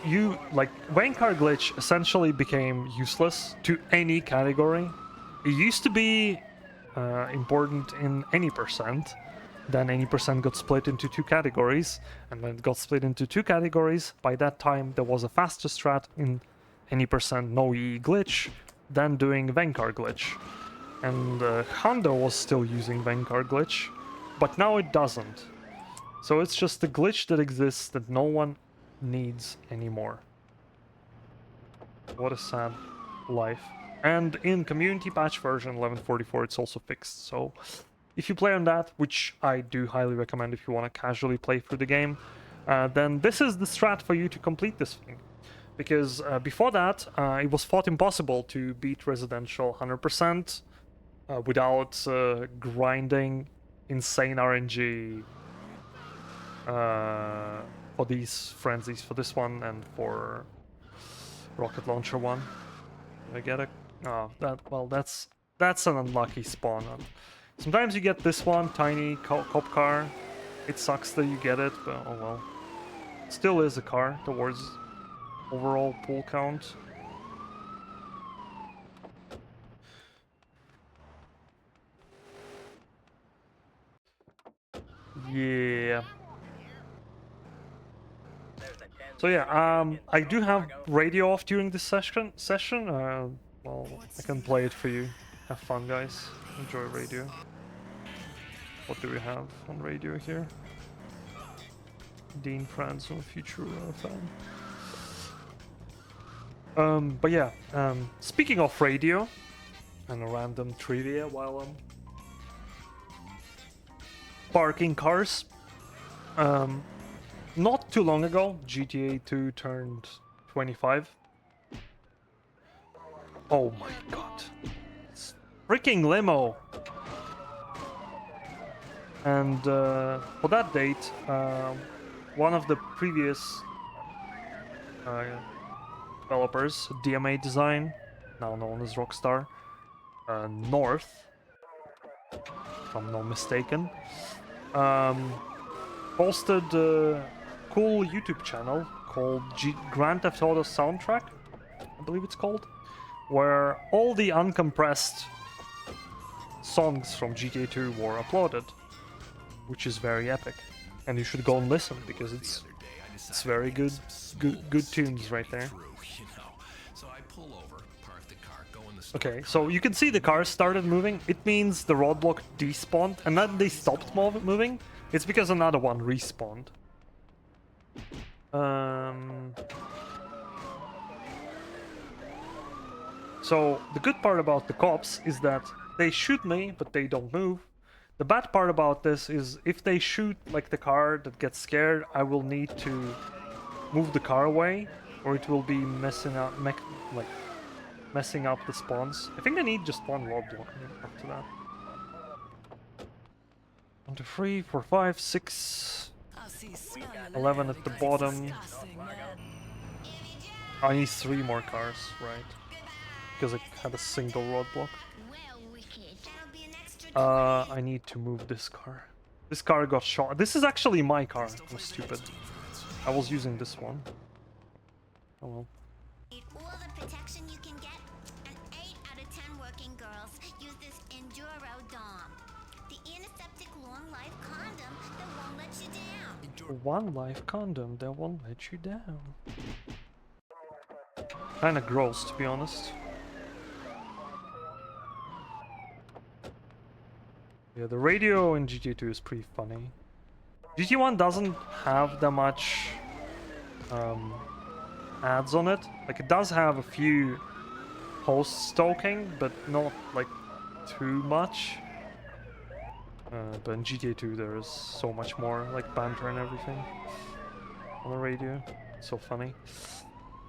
Vancar glitch essentially became useless to any category. It used to be important in any percent. Then any percent got split into 2 categories, and when it got split into 2 categories, by that time there was a faster strat in any percent no EE glitch, then doing Vanguard glitch. And Hondo was still using Vanguard glitch, but now it doesn't. So it's just a glitch that exists that no one needs anymore. What a sad life. And in community patch version 11.44 it's also fixed, so if you play on that, which I do highly recommend if you want to casually play through the game, then this is the strat for you to complete this thing. Because before that, it was thought impossible to beat Residential 100% without grinding insane RNG for these frenzies, for this one and for rocket launcher one. Did I get it? Oh, that's an unlucky spawn. Sometimes you get this one, tiny cop car. It sucks that you get it, but oh well. Still is a car towards overall pool count. Yeah. So yeah, I do have radio off during this session. Well, I can play it for you. Have fun, guys. Enjoy radio. What do we have on radio here? Dean Franz on Future fan. But yeah, speaking of radio and a random trivia while I'm parking cars. Not too long ago, GTA 2 turned 25. Oh my god. It's freaking limo! And for that date, one of the previous developers, DMA Design, now known as Rockstar, North, if I'm not mistaken, posted a cool YouTube channel called Grand Theft Auto Soundtrack, I believe it's called, where all the uncompressed songs from GTA 2 were uploaded, which is very epic, and you should go and listen because it's very good tunes right there. Okay, so you can see the cars started moving. It means the roadblock despawned, and then they stopped moving. It's because another one respawned. So the good part about the cops is that they shoot me, but they don't move. The bad part about this is if they shoot like the car that gets scared, I will need to move the car away, or it will be messing up the spawns. I think I need just one roadblock after that. 1, 2, 3, 4, 5, 6, 11 at the bottom. I need 3 more cars, right? Because I had a single roadblock. I need to move this car. This car got shot. This is actually my car. I'm stupid. I was using this one. Oh well. All the protection you can get, and 8 out of 10 working girls use this Enduro Dom. The antiseptic long life condom that won't let you down. One life condom that won't let you down. Kinda gross, to be honest. Yeah, the radio in GTA 2 is pretty funny. GTA 1 doesn't have that much ads on it. Like, it does have a few post-stoking, but not like too much. But in GTA 2 there is so much more, like banter and everything on the radio. It's so funny.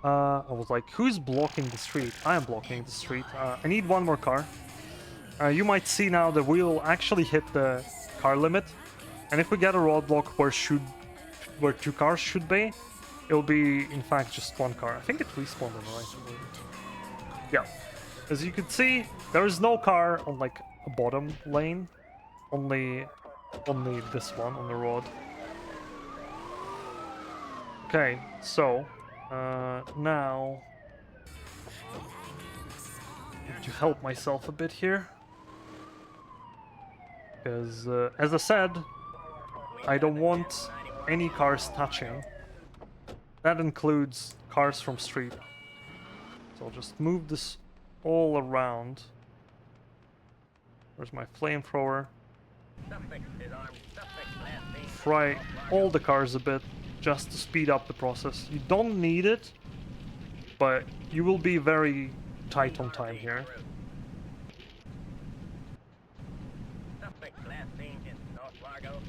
I was like, who's blocking the street? I am blocking the street. I need one more car. You might see now that we'll actually hit the car limit, and if we get a roadblock where 2 cars should be, it'll be in fact just 1 car. I think it respawned on the right. Yeah, as you can see, there is no car on like a bottom lane, only this one on the road. Okay, so now I have to help myself a bit here. Because, as I said, I don't want any cars touching. That includes cars from street. So I'll just move this all around. Where's my flamethrower? Suspect is armed. Suspect last seen. Fry all the cars a bit just to speed up the process. You don't need it, but you will be very tight on time here. Suspect last seen in North Largo.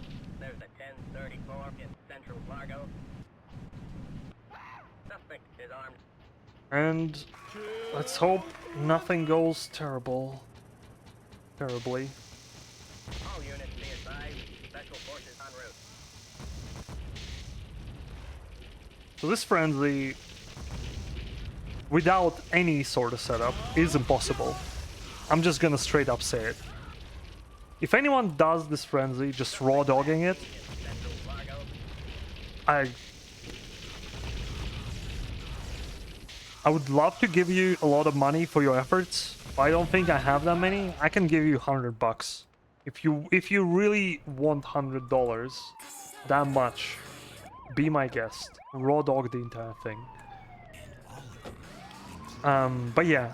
There's a 1034 in Central Largo. Suspect is armed. And let's hope nothing goes terribly. All units be advised. Special forces en route. So this frenzy, without any sort of setup, is impossible. I'm just gonna straight up say it. If anyone does this frenzy, just raw dogging it, Central Largo. I would love to give you a lot of money for your efforts, but I don't think I have that many. I can give you $100. If you really want $100, that much, be my guest. Raw dog the entire thing. But yeah,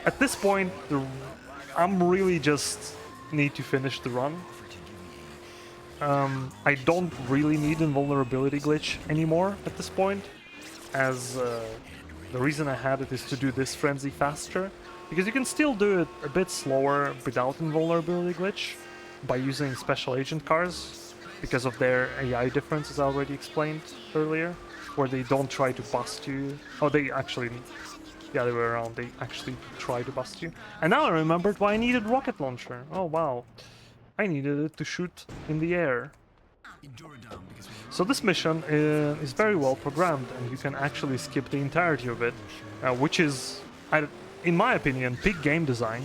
at this point, I'm really just need to finish the run. I don't really need invulnerability glitch anymore at this point, as the reason I had it is to do this frenzy faster, because you can still do it a bit slower without invulnerability glitch by using special agent cars, because of their AI difference, as I already explained earlier, where they don't try to bust you. Oh, they actually, the other way around, they actually try to bust you. And now I remembered why I needed rocket launcher. Oh wow, I needed it to shoot in the air. So this mission is very well programmed, and you can actually skip the entirety of it, which is, in my opinion, peak game design.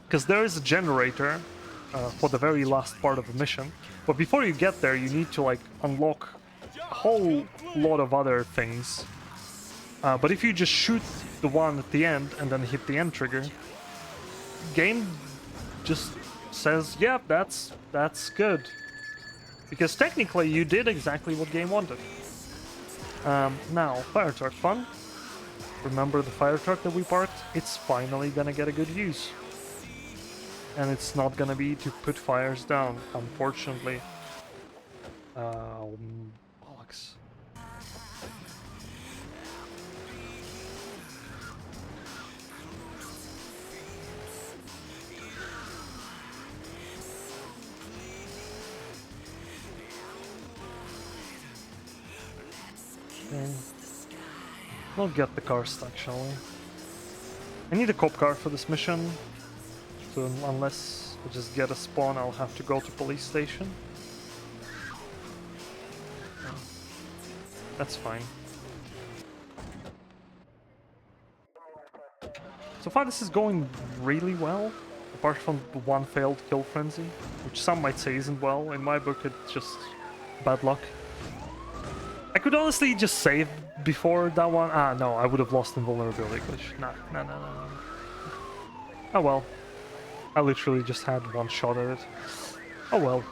Because there is a generator for the very last part of the mission, but before you get there, you need to like unlock a whole lot of other things. But if you just shoot the one at the end and then hit the end trigger, game just says, yeah, that's good. Because technically you did exactly what game wanted. Now, fire truck fun. Remember the fire truck that we parked? It's finally gonna get a good use. And it's not gonna be to put fires down, unfortunately. Bollocks. Okay. We'll get the car stuck, shall we? I need a cop car for this mission, so unless I just get a spawn, I'll have to go to police station. Oh, that's fine. So far this is going really well, apart from the one failed kill frenzy, which some might say isn't well. In my book it's just bad luck. I could honestly just save before that one. Ah, no, I would have lost invulnerability glitch. No. Oh well. I literally just had one shot at it. Oh well.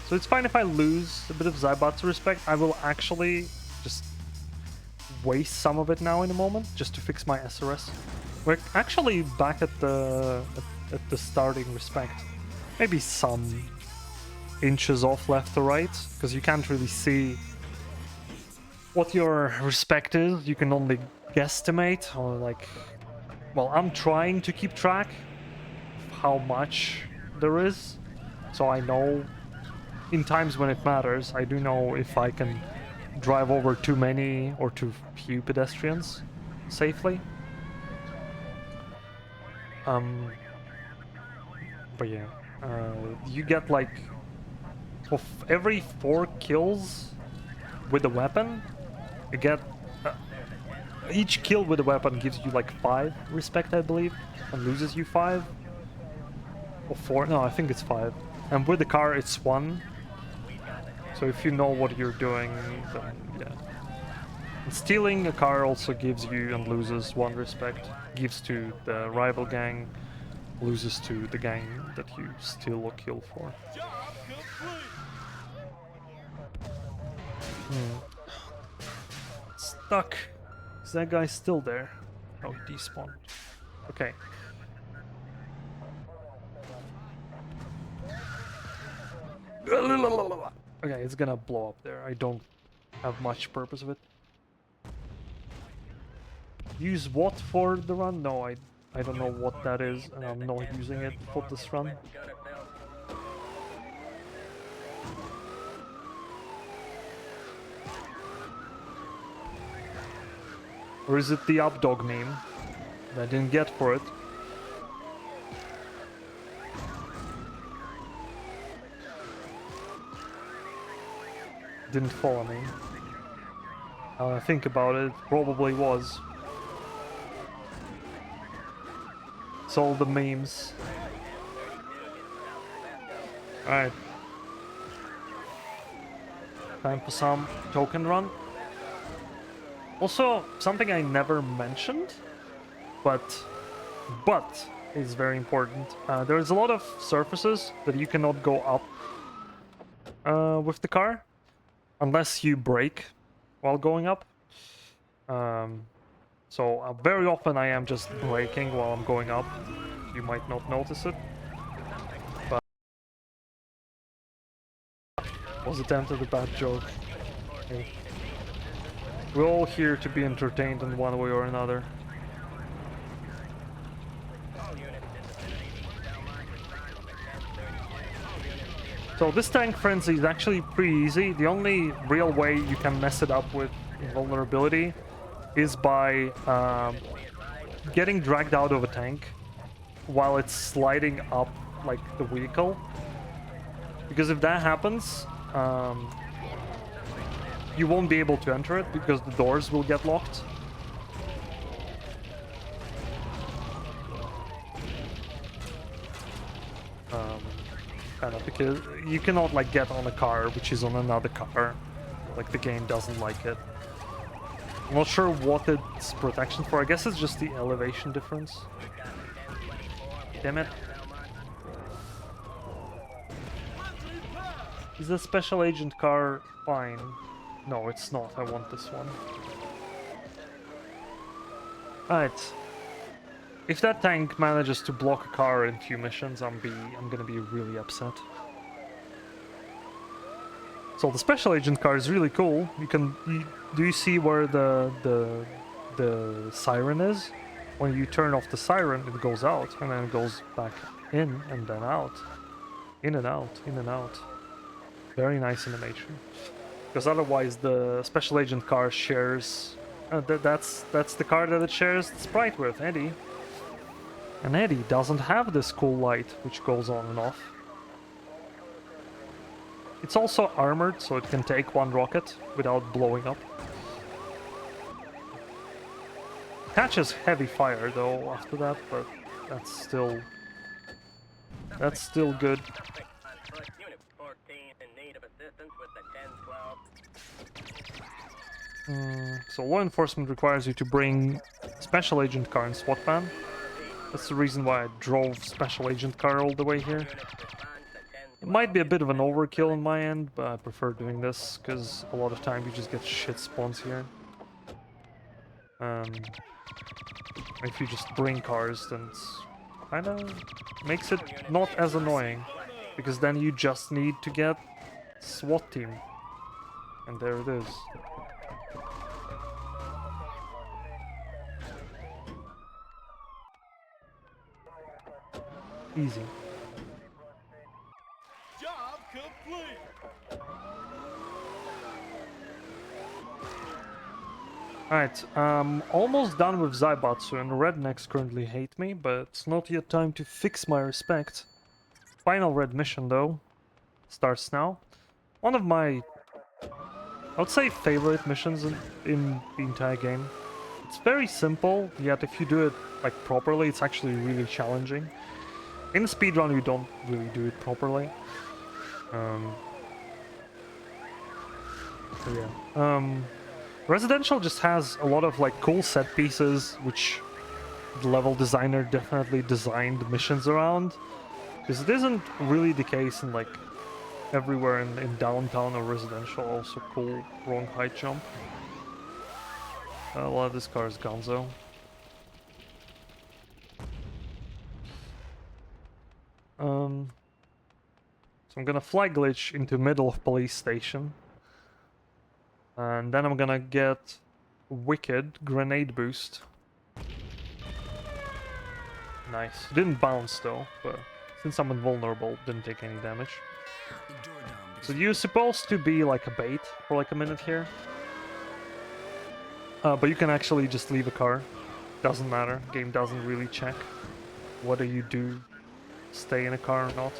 So it's fine if I lose a bit of Zybat's respect. I will actually just waste some of it now in a moment, just to fix my SRS. We're actually back at the starting respect. Maybe some inches off left or right, because you can't really see what your respect is. You can only guesstimate, or like, well, I'm trying to keep track of how much there is, so I know in times when it matters. I do know if I can drive over too many or too few pedestrians safely. But yeah, you get like, of every 4 kills with a weapon, you get each kill with a weapon gives you like 5 respect, I believe, and loses you 5 or 4. No, I think it's 5. And with the car, it's 1. So if you know what you're doing, then yeah. And stealing a car also gives you and loses 1 respect. Gives to the rival gang loses to the gang that you steal or kill for. Stuck. Is that guy still there? Oh, he despawned. Okay. Okay, it's gonna blow up there. I don't have much purpose of it. Use what for the run? No, I don't know what that is, and I'm not using it for this run. Or is it the updog meme that I didn't get for it? Didn't follow me. Think about it, probably was. It's all the memes. Alright. Time for some token run. Also, something I never mentioned, but is very important. There's a lot of surfaces that you cannot go up with the car unless you brake while going up. So very often I am just braking while I'm going up. You might not notice it, but was attempted a bad joke. Hey. We're all here to be entertained in one way or another. So this tank frenzy is actually pretty easy. The only real way you can mess it up with invulnerability is by getting dragged out of a tank while it's sliding up like the vehicle. Because if that happens, you won't be able to enter it because the doors will get locked. Kind of because you cannot like get on a car which is on another car. Like the game doesn't like it. I'm not sure what it's protection for. I guess it's just the elevation difference. Damn it. Is the special agent car fine? No, it's not. I want this one. Alright. If that tank manages to block a car in few missions, I'm gonna be really upset. So the special agent car is really cool. Do you see where the siren is? When you turn off the siren, it goes out, and then it goes back in, and then out. In and out, in and out. Very nice animation. Because otherwise the special agent car shares... that's the car that it shares the sprite with, Eddie. And Eddie doesn't have this cool light, which goes on and off. It's also armored, so it can take one rocket without blowing up. Catches heavy fire though after that, but that's still good. So law enforcement requires you to bring special agent car and SWAT van. That's the reason why I drove special agent car all the way here. It might be a bit of an overkill on my end, but I prefer doing this because a lot of time you just get shit spawns here. If you just bring cars, then it's kind of makes it not as annoying, because then you just need to get SWAT team, and there it is. Easy. Job complete. Alright, almost done with Zaibatsu, and the rednecks currently hate me, but it's not yet time to fix my respect. Final red mission, though, starts now. One of my, I would say, favorite missions in the entire game. It's very simple, yet if you do it like properly, it's actually really challenging. In the speedrun, you don't really do it properly. So yeah. Residential just has a lot of like cool set pieces which the level designer definitely designed missions around. Because it isn't really the case in like everywhere in downtown or residential. Also cool, wrong height jump. Well, this car is gonzo. So I'm gonna fly glitch into middle of police station. And then I'm gonna get wicked grenade boost. Nice. Didn't bounce though, but since I'm invulnerable, didn't take any damage. So you're supposed to be like a bait for like a minute here. But you can actually just leave a car. Doesn't matter. Game doesn't really check whether you do stay in a car or not.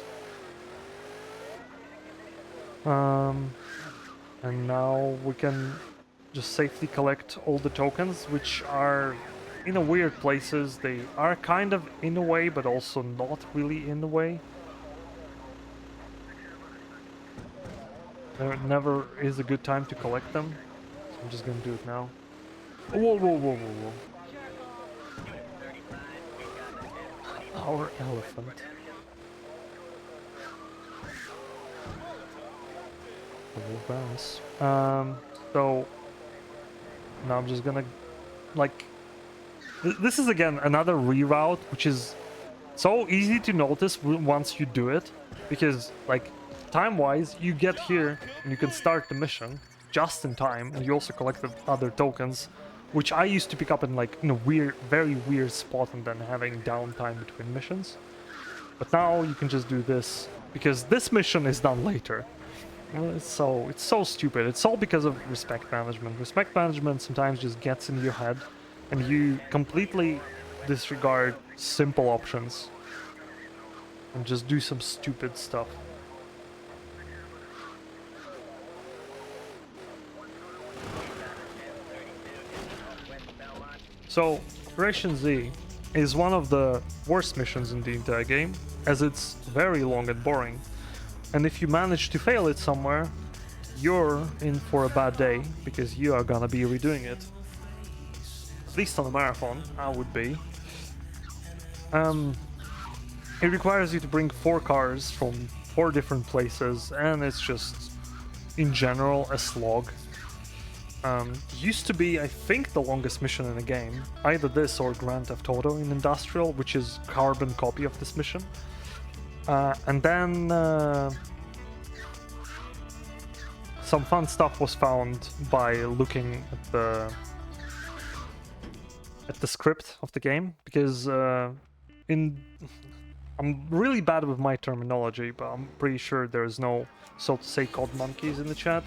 And now we can just safely collect all the tokens, which are in a weird places. They are kind of in a way, but also not really in the way. There never is a good time to collect them. So I'm just gonna do it now. Whoa, whoa, whoa, whoa, whoa. Our elephant. Bounce. So now I'm just gonna like this is again another reroute, which is so easy to notice once you do it, because like time-wise you get here and you can start the mission just in time, and you also collect the other tokens, which I used to pick up in like in a weird, very weird spot and then having downtime between missions. But now you can just do this because this mission is done later. It's so stupid. It's all because of respect management. Respect management sometimes just gets in your head and you completely disregard simple options and just do some stupid stuff. So, Ration Z is one of the worst missions in the entire game, as it's very long and boring. And if you manage to fail it somewhere, you're in for a bad day, because you are gonna be redoing it. At least on a marathon, I would be. It requires you to bring 4 cars from 4 different places, and it's just, in general, a slog. Used to be, I think, the longest mission in the game. Either this or Grand Theft Auto in Industrial, which is carbon copy of this mission. And then some fun stuff was found by looking at the script of the game, because I'm really bad with my terminology, but I'm pretty sure there's no, so to say, cod monkeys in the chat.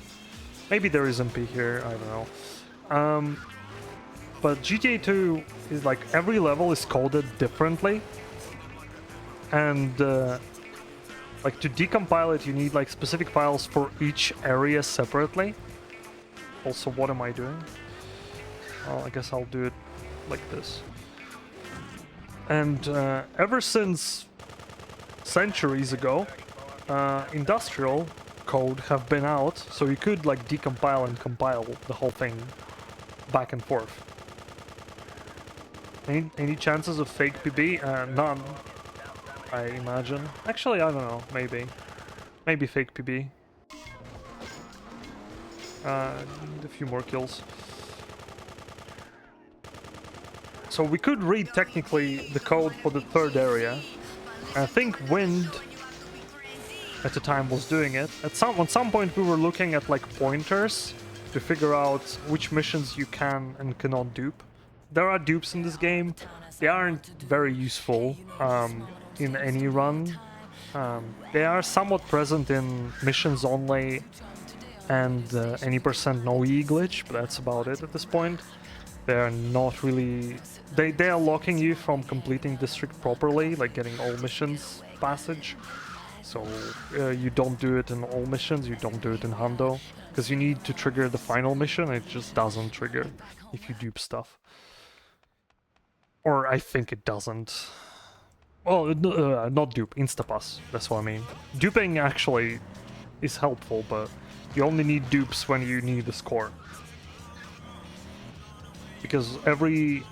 Maybe there is MP here, I don't know. But GTA 2 is like every level is coded differently, and like to decompile it you need like specific files for each area separately. Also, what am I doing? Well, I guess I'll do it like this. And ever since centuries ago, industrial code have been out, so you could like decompile and compile the whole thing back and forth. Any chances of fake PB? None, I imagine. Actually, I don't know. Maybe fake PB. Need a few more kills. So we could read technically the code for the third area. I think Wind at the time was doing it. At some point we were looking at like pointers to figure out which missions you can and cannot dupe. There are dupes in this game. They aren't very useful in any run. They are somewhat present in missions only and any % no E glitch, but that's about it at this point. They're not really... They are locking you from completing district properly, like getting all missions passage. So you don't do it in all missions, you don't do it in Hundo, because you need to trigger the final mission, it just doesn't trigger if you dupe stuff. Or I think it doesn't. Well, not dupe, instapass, that's what I mean. Duping actually is helpful, but you only need dupes when you need the score. Because every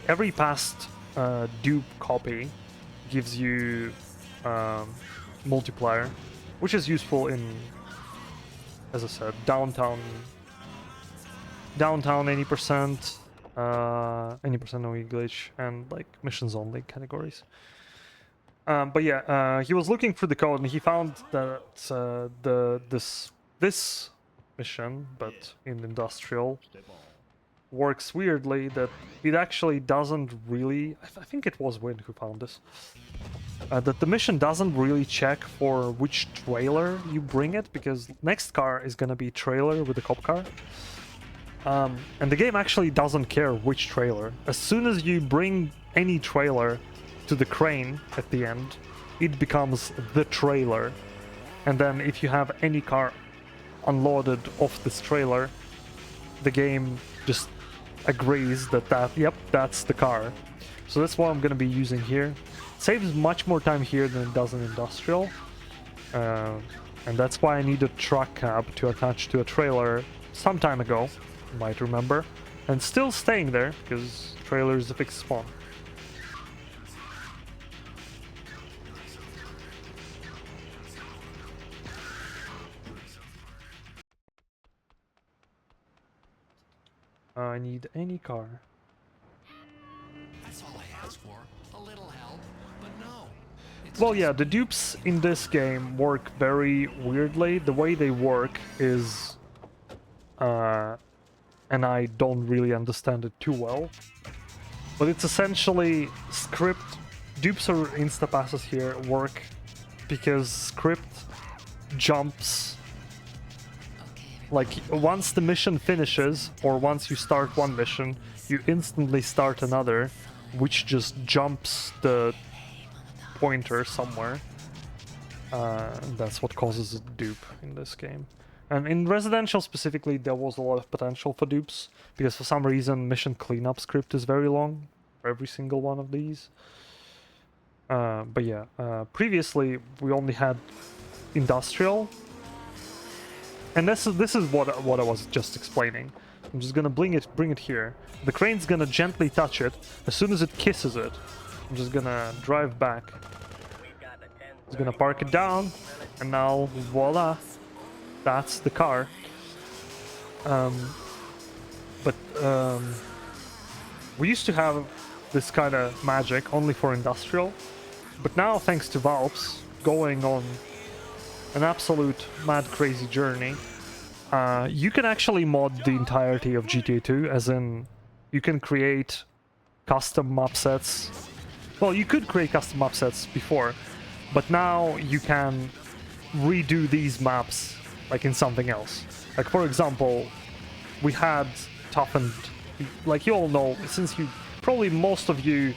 every past dupe copy gives you multiplier, which is useful in, as I said, downtown any percent no glitch, and like missions only categories. But yeah, he was looking through the code and he found that this mission, but in industrial, works weirdly, that it actually doesn't really... I think it was Win who found this. That the mission doesn't really check for which trailer you bring it, because next car is gonna be trailer with the cop car. And the game actually doesn't care which trailer. As soon as you bring any trailer to the crane at the end, it becomes the trailer. And then if you have any car unloaded off this trailer, the game just agrees that yep, that's the car. So that's what I'm gonna be using here. Saves much more time here than it does in industrial. And that's why I need a truck cab to attach to a trailer some time ago, you might remember. And still staying there, because trailer is a fixed spawn. I need any car. That's all I asked for. A little help, but no. Well, yeah, the dupes in this game work very weirdly. The way they work is... and I don't really understand it too well. But it's essentially script... Dupes or instapasses here work because script jumps... Like, once the mission finishes, or once you start one mission, you instantly start another, which just jumps the pointer somewhere. That's what causes a dupe in this game. And in Residential specifically, there was a lot of potential for dupes, because for some reason mission cleanup script is very long for every single one of these. But yeah, previously we only had Industrial. And this is what I was just explaining. I'm just gonna bring it here. The crane's gonna gently touch it. As soon as it kisses it, I'm just gonna drive back. Just gonna park it down, and now voila, that's the car. We used to have this kind of magic only for industrial, but now thanks to Valps going on an absolute mad crazy journey, you can actually mod the entirety of GTA 2, as in you can create custom map sets. Well, you could create custom map sets before, but now you can redo these maps like in something else. Like, for example, we had Toughened, like you all know, since probably most of you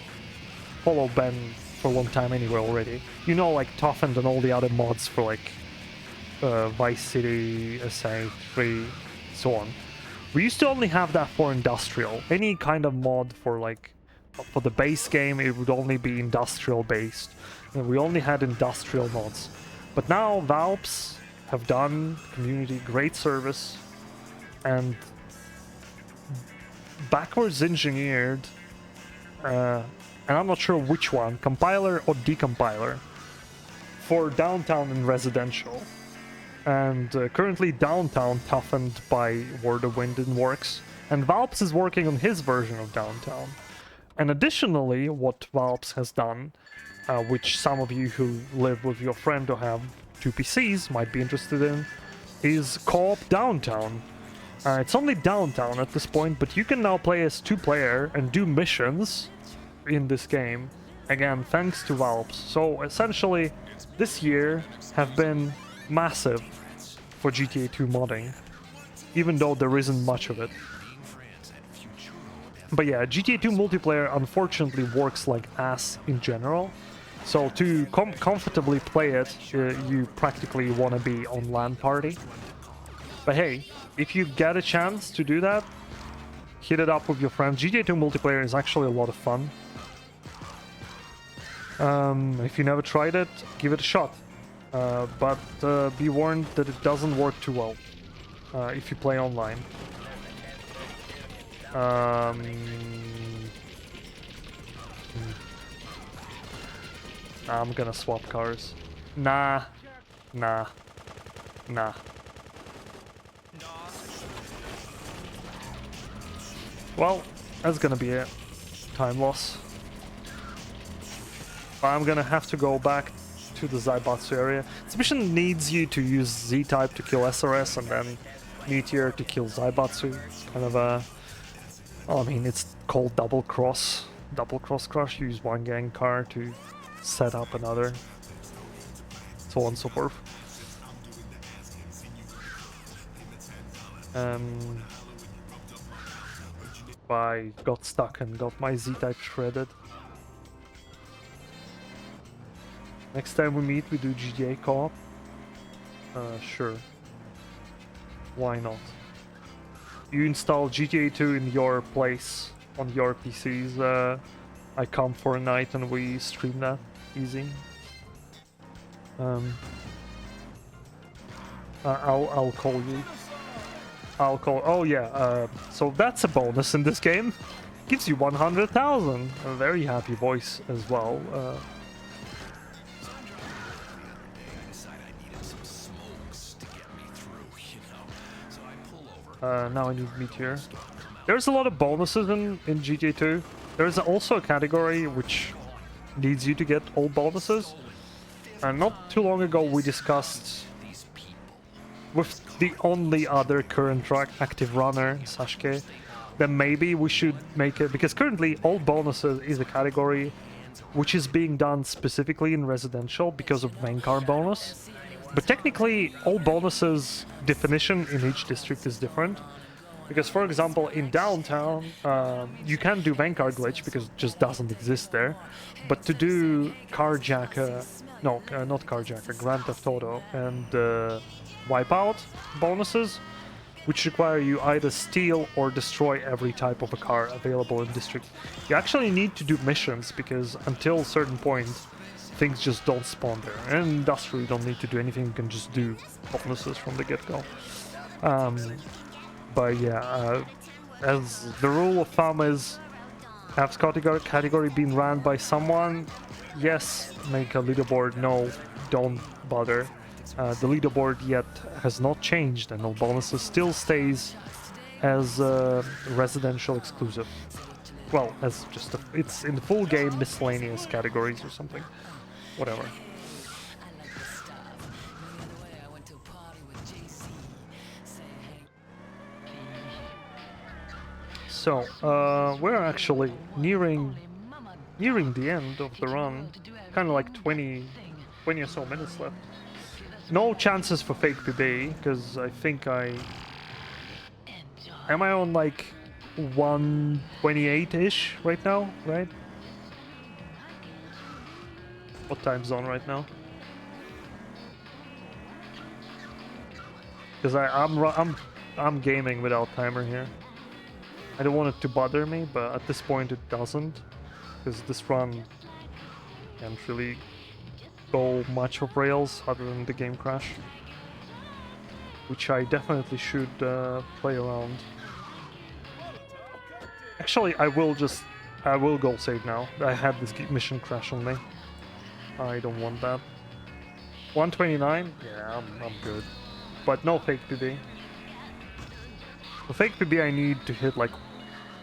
follow Ben for a long time anyway already, you know, like Toughened and all the other mods for like Vice City, SA3, so on. We used to only have that for industrial. Any kind of mod for like for the base game, it would only be industrial based, and we only had industrial mods. But now Valps have done community great service and backwards engineered, and I'm not sure which one, compiler or decompiler, for downtown and residential. And currently downtown toughened by Word of Wind and works, and Valps is working on his version of downtown. And additionally, what Valps has done, which some of you who live with your friend or have two PCs might be interested in, is co-op downtown. It's only downtown at this point, but you can now play as two-player and do missions in this game, again thanks to Valps. So essentially, this year have been massive for GTA 2 modding, even though there isn't much of it. But yeah, GTA 2 multiplayer unfortunately works like ass in general, so to comfortably play it, you practically want to be on LAN party. But hey, if you get a chance to do that, hit it up with your friends. GTA 2 multiplayer is actually a lot of fun. If you never tried it, give it a shot. But be warned that it doesn't work too well if you play online. I'm gonna swap cars. Nah. Nah. Nah. Well, that's gonna be it. Time loss. I'm gonna have to go back to the Zaibatsu area. This mission needs you to use Z-type to kill SRS and then Meteor to kill Zaibatsu. It's kind of a... Well, I mean, it's called double cross. Double cross crush. You use one gang car to set up another. So on and so forth. I got stuck and got my Z-type shredded. Next time we meet, we do GTA co-op. Sure. Why not? You install GTA 2 in your place on your PCs. I come for a night and we stream that. Easy. I'll call you. I'll call. Oh yeah. So that's a bonus in this game. Gives you 100,000. A very happy voice as well. Now I need Meteor. There's a lot of bonuses in GTA 2. There's also a category which needs you to get all bonuses. And not too long ago we discussed with the only other current active runner, Sasuke, that maybe we should make it, because currently all bonuses is a category which is being done specifically in residential because of Vanguard bonus. But technically all bonuses definition in each district is different. Because for example in downtown you can't do Vanguard glitch because it just doesn't exist there. But to do Carjacker, no, not Carjacker, Grand Theft Auto and Wipeout bonuses, which require you either steal or destroy every type of a car available in district. You actually need to do missions because until a certain point things just don't spawn there. And thus you don't need to do anything, you can just do bonuses from the get-go. But yeah, as the rule of thumb is, have category being ran by someone, yes, make a leaderboard, no, don't bother. The leaderboard yet has not changed and all bonuses still stays as residential exclusive. Well, as just it's in the full game miscellaneous categories or something. Whatever. So, we're actually nearing the end of the run. Kind of like 20 or so minutes left. No chances for fake PB, because I think am I on like 128-ish right now, right? What time zone right now? Because I'm gaming without timer here. I don't want it to bother me, but at this point it doesn't, because this run can't really go much of rails other than the game crash, which I definitely should play around. Actually, I will go save now. I had this mission crash on me. I don't want that. 129? Yeah, I'm good. But no fake PB. For fake PB I need to hit like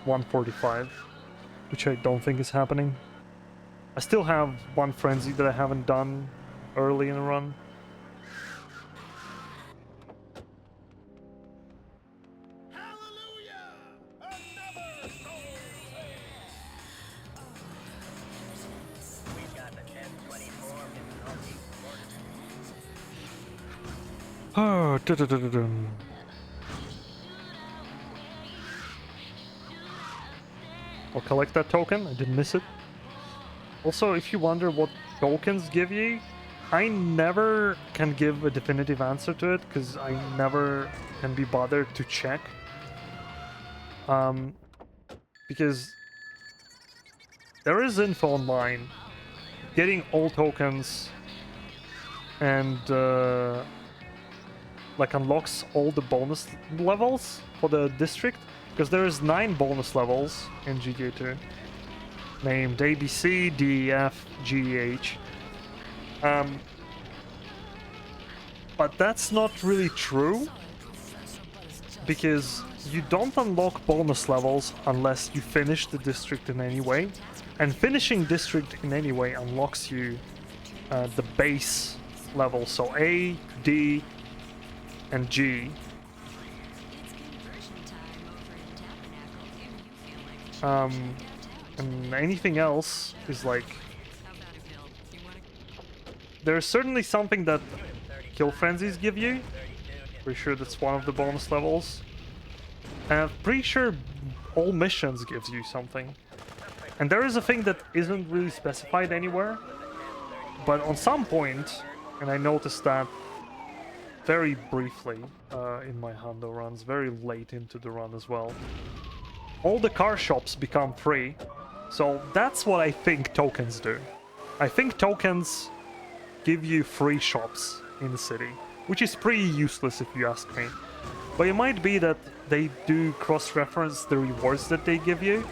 145, which I don't think is happening. I still have one frenzy that I haven't done early in the run. Oh, I'll collect that token. I didn't miss it. Also, if you wonder what tokens give you, I never can give a definitive answer to it because I never can be bothered to check. Because there is info online. Getting all tokens and like unlocks all the bonus levels for the district, because there is 9 bonus levels in GTA 2 named ABC, DEF, GEH, But that's not really true, because you don't unlock bonus levels unless you finish the district in any way, and finishing district in any way unlocks you the base level, so A, D, and G. And anything else is like... There's certainly something that kill frenzies give you. Pretty sure that's one of the bonus levels. And I'm pretty sure all missions gives you something. And there is a thing that isn't really specified anywhere. But on some point, and I noticed that very briefly in my Hondo runs, very late into the run as well, all the car shops become free. So that's what I think tokens do. I think tokens give you free shops in the city, which is pretty useless if you ask me. But it might be that they do cross-reference the rewards that they give you.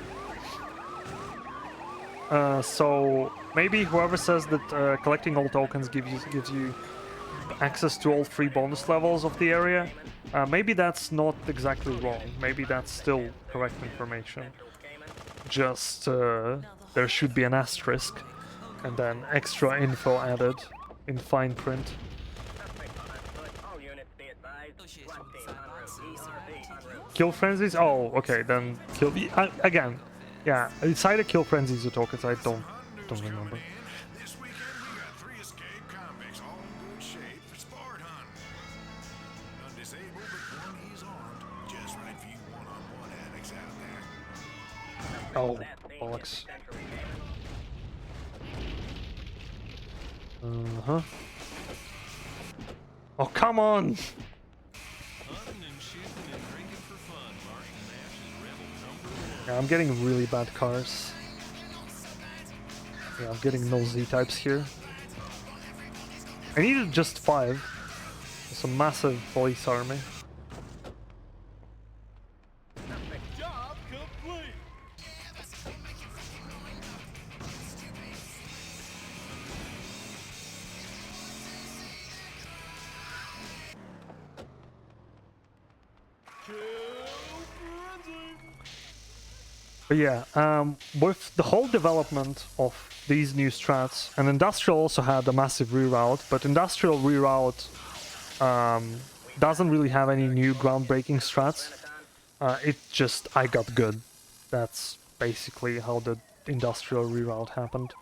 So maybe whoever says that collecting all tokens gives you access to all 3 bonus levels of the area, maybe that's not exactly wrong. Maybe that's still correct information. Just there should be an asterisk and then extra info added in fine print. Kill frenzies? Oh, okay, then kill... again, yeah, it's either kill frenzies or tokens, I don't remember. This weekend we got 3 escape convicts all in good shape for sport hunting. None disabled, but one he's armed. Just right for you one-on-one addicts out there. Oh, bollocks. Uh-huh. Oh, come on! Hunting and shooting and drinking for fun. Martin Nash is rebel #1. Yeah, I'm getting really bad cars. Yeah, I'm getting no Z-types here. I needed just 5. It's a massive police army. Job complete. Kill frenzy. But yeah, with the whole development of these new strats, and Industrial also had a massive reroute, but Industrial reroute doesn't really have any new groundbreaking strats. It just, I got good. That's basically how the Industrial reroute happened.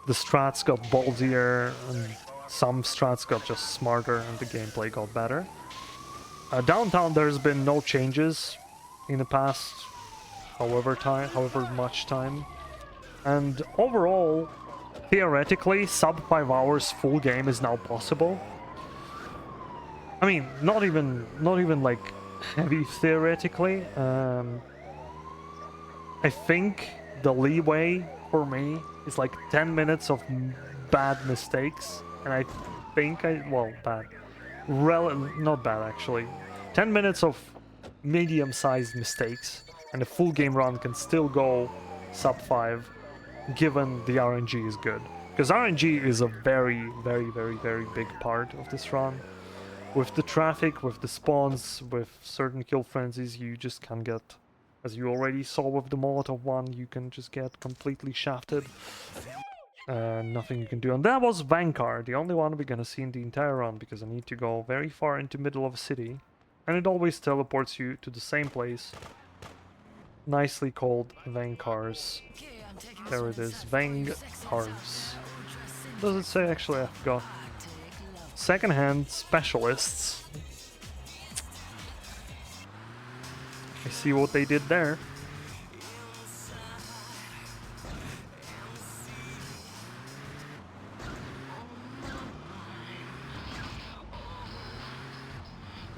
The strats got ballsier, and some strats got just smarter, and the gameplay got better. Downtown, there's been no changes in the past however much time. And overall, theoretically, sub 5 hours full game is now possible. I mean, not even like heavy theoretically. I think the leeway for me is like 10 minutes of bad mistakes, and I think bad. Not bad actually. 10 minutes of medium-sized mistakes, and a full game run can still go sub 5, given the RNG is good. Because RNG is a very, very, very, very big part of this run. With the traffic, with the spawns, with certain kill frenzies, you just can get, as you already saw with the Molotov one, you can just get completely shafted. Nothing you can do. And that was Vankar, the only one we're gonna see in the entire run, because I need to go very far into the middle of a city. And it always teleports you to the same place. Nicely called Vankars. There it is, Vankars. Does it say? Actually, I forgot. Second-hand specialists. I see what they did there.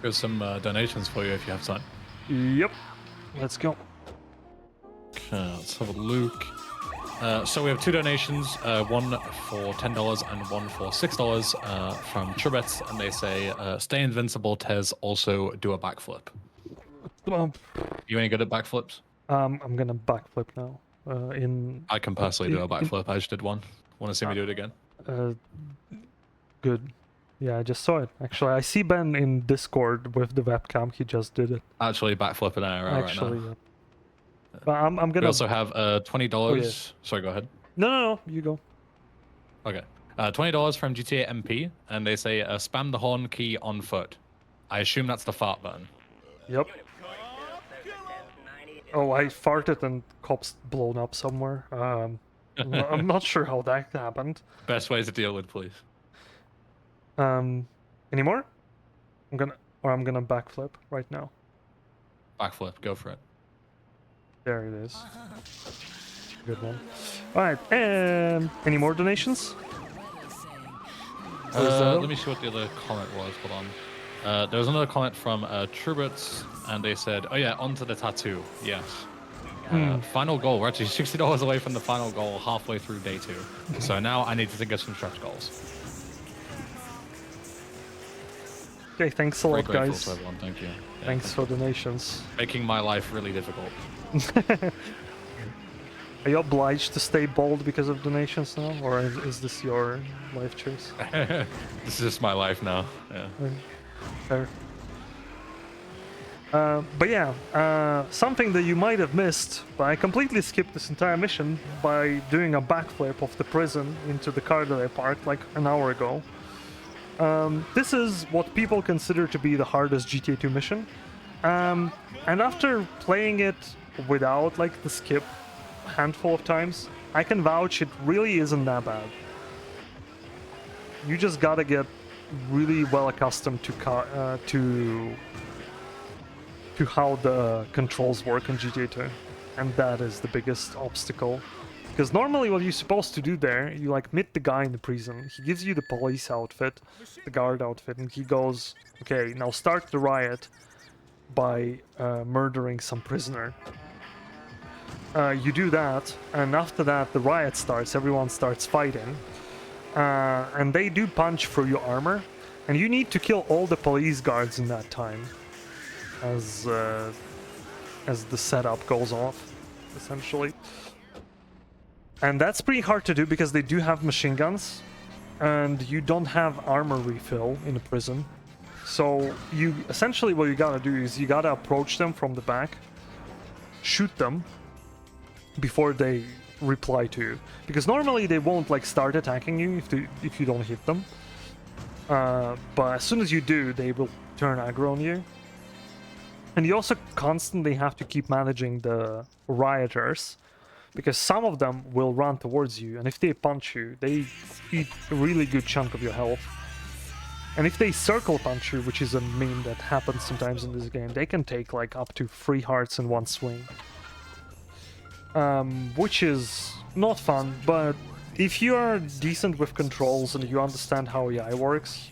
There's some donations for you if you have time. Yep. Let's go. Okay, let's have a look. So we have 2 donations, one for $10 and one for $6 from Trebets, and they say, stay invincible, Tez, also do a backflip. You any good at backflips? I'm gonna backflip now. I can personally do a backflip, I just did one. Want to see me do it again? Good. Yeah, I just saw it. Actually, I see Ben in Discord with the webcam. He just did it. Actually, backflipping arrow Actually, right now. yeah. But I'm We gonna. also have $20. yes. Sorry, go ahead. No, you go. Okay. $20 from GTA MP, and they say spam the horn key on foot. I assume that's the fart button. Yep. Oh, I farted and cops blown up somewhere. I'm not sure how that happened. Best ways to deal with police. Any more? I'm gonna backflip right now. Backflip, go for it. There it is. Good one. All right, and any more donations? Let me see what the other comment was. Hold on. There was another comment from Trubits, and they said, "Oh yeah, onto the tattoo." Yes. Final goal. We're actually $60 away from the final goal, halfway through day 2. So now I need to think of some stretch goals. Okay, thanks a Very lot, grateful guys. to everyone. Thank you. Yeah, Thanks for donations. making my life really difficult. Are you obliged to stay bold because of donations now, or is this your life choice? This is just my life now. Yeah. Fair. But yeah, something that you might have missed, but I completely skipped this entire mission by doing a backflip of the prison into the car that I parked like an hour ago. This is what people consider to be the hardest GTA 2 mission. And after playing it without like the skip a handful of times, I can vouch it really isn't that bad. You just gotta get really well accustomed to how the controls work in GTA 2, and that is the biggest obstacle. Because normally what you're supposed to do there, you like meet the guy in the prison, he gives you the police outfit, the guard outfit, and he goes, okay, now start the riot by murdering some prisoner. You do that, and after that the riot starts, everyone starts fighting, and they do punch through your armor, and you need to kill all the police guards in that time. As the setup goes off, essentially. And that's pretty hard to do because they do have machine guns, and you don't have armor refill in a prison. So you essentially what you gotta do is you gotta approach them from the back, shoot them before they reply to you. Because normally they won't like start attacking you if you don't hit them. But as soon as you do, they will turn aggro on you. And you also constantly have to keep managing the rioters, because some of them will run towards you, and if they punch you, they eat a really good chunk of your health. And if they circle punch you, which is a meme that happens sometimes in this game, they can take like up to 3 hearts in one swing. Which is not fun, but if you are decent with controls and you understand how AI works,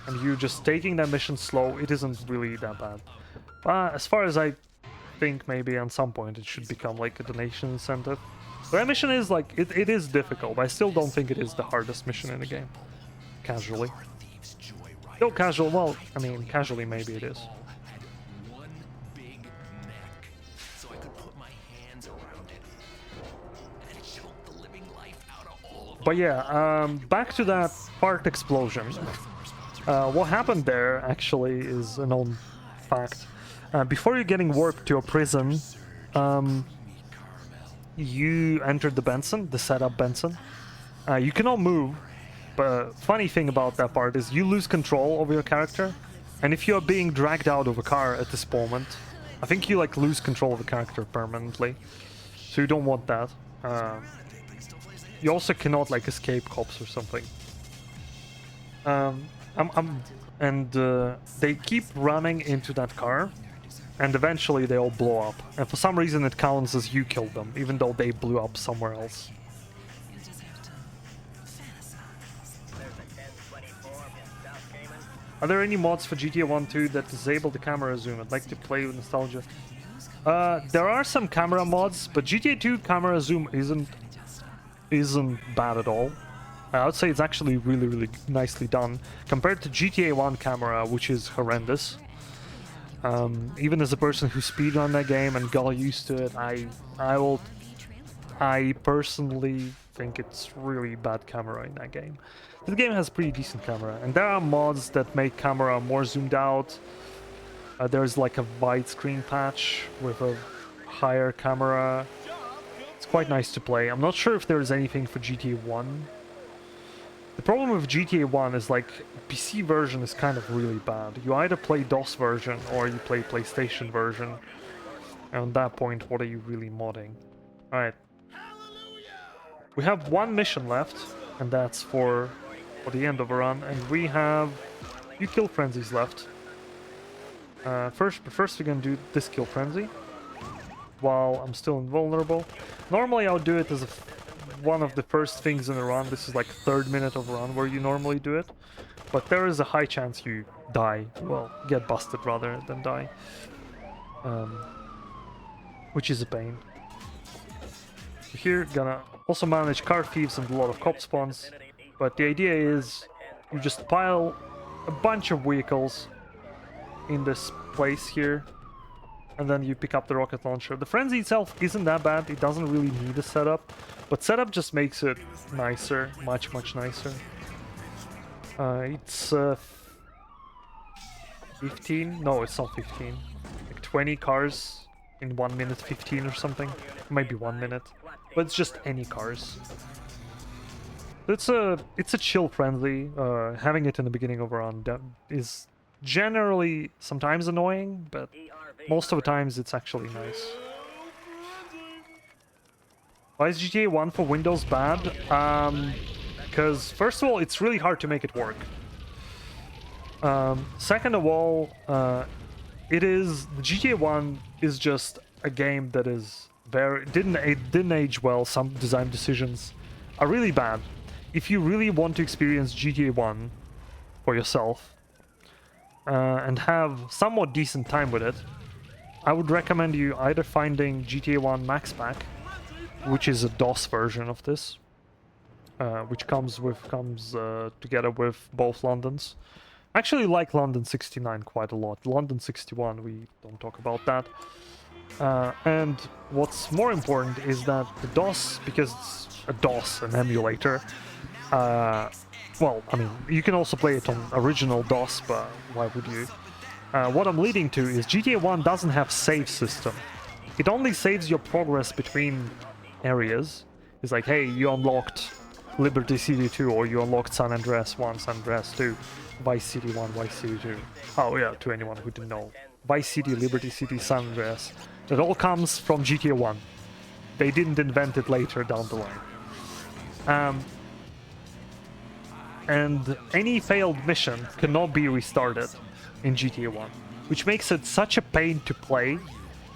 and you're just taking that mission slow, it isn't really that bad. As far as I think, maybe at some point it should become like a donation incentive. But that mission is like, it is difficult, but I still don't think it is the hardest mission in the game. Casually. No, casual, well, I mean, casually maybe it is. But yeah, back to that part explosion. What happened there actually is a known fact. Before you're getting warped to a prison, you entered the Benson, the setup Benson. You cannot move, but funny thing about that part is you lose control over your character, and if you're being dragged out of a car at this moment, I think you like lose control of the character permanently, so you don't want that. You also cannot like escape cops or something. They keep running into that car, and eventually they all blow up. And for some reason it counts as you killed them, even though they blew up somewhere else. Are there any mods for GTA 1 2 that disable the camera zoom? I'd like to play with nostalgia. There are some camera mods, but GTA 2 camera zoom isn't bad at all. I would say it's actually really nicely done compared to GTA 1 camera, which is horrendous. Even as a person who speedrun that game and got used to it, I personally think it's really bad camera in that game. The game has pretty decent camera, and there are mods that make camera more zoomed out. There's like a widescreen patch with a higher camera. It's quite nice to play. I'm not sure if there's anything for GTA 1. The problem with GTA 1 is like PC version is kind of really bad. You either play DOS version or you play PlayStation version. And at that point, what are you really modding? Alright. We have one mission left, and that's for the end of a run, and we have few kill frenzies left. First we're gonna do this kill frenzy while I'm still invulnerable. Normally I'll do it as one of the first things in a run. This is like 3rd minute of a run where you normally do it, but there is a high chance you die. Well, get busted rather than die, which is a pain. Here, gonna also manage car thieves and a lot of cop spawns, but the idea is you just pile a bunch of vehicles in this place here, and then you pick up the rocket launcher. The frenzy itself isn't that bad, it doesn't really need a setup, but setup just makes it nicer, much nicer. It's 15? No, it's not 15. Like 20 cars in 1 minute 15 or something. Maybe 1 minute. But it's just any cars. It's a chill friendly. Having it in the beginning of a run is generally sometimes annoying, but most of the times it's actually nice. Why is GTA 1 for Windows bad? Because first of all, it's really hard to make it work. Second of all, the GTA 1 is just a game that is didn't age well. Some design decisions are really bad. If you really want to experience GTA 1 for yourself and have somewhat decent time with it, I would recommend you either finding GTA 1 Max Pack, which is a DOS version of this, which comes together with both Londons. I actually like London 69 quite a lot. London 61, we don't talk about that. And what's more important is that the DOS, because it's a DOS, an emulator, well, I mean, you can also play it on original DOS, but why would you? What I'm leading to is GTA 1 doesn't have save system. It only saves your progress between areas. It's like, hey, you unlocked Liberty City 2, or you unlocked San Andreas 1, San Andreas 2, Vice City 1, Vice City 2. Oh yeah, to anyone who didn't know. Vice City, Liberty City, San Andreas. That all comes from GTA 1. They didn't invent it later down the line. And any failed mission cannot be restarted in GTA 1, which makes it such a pain to play,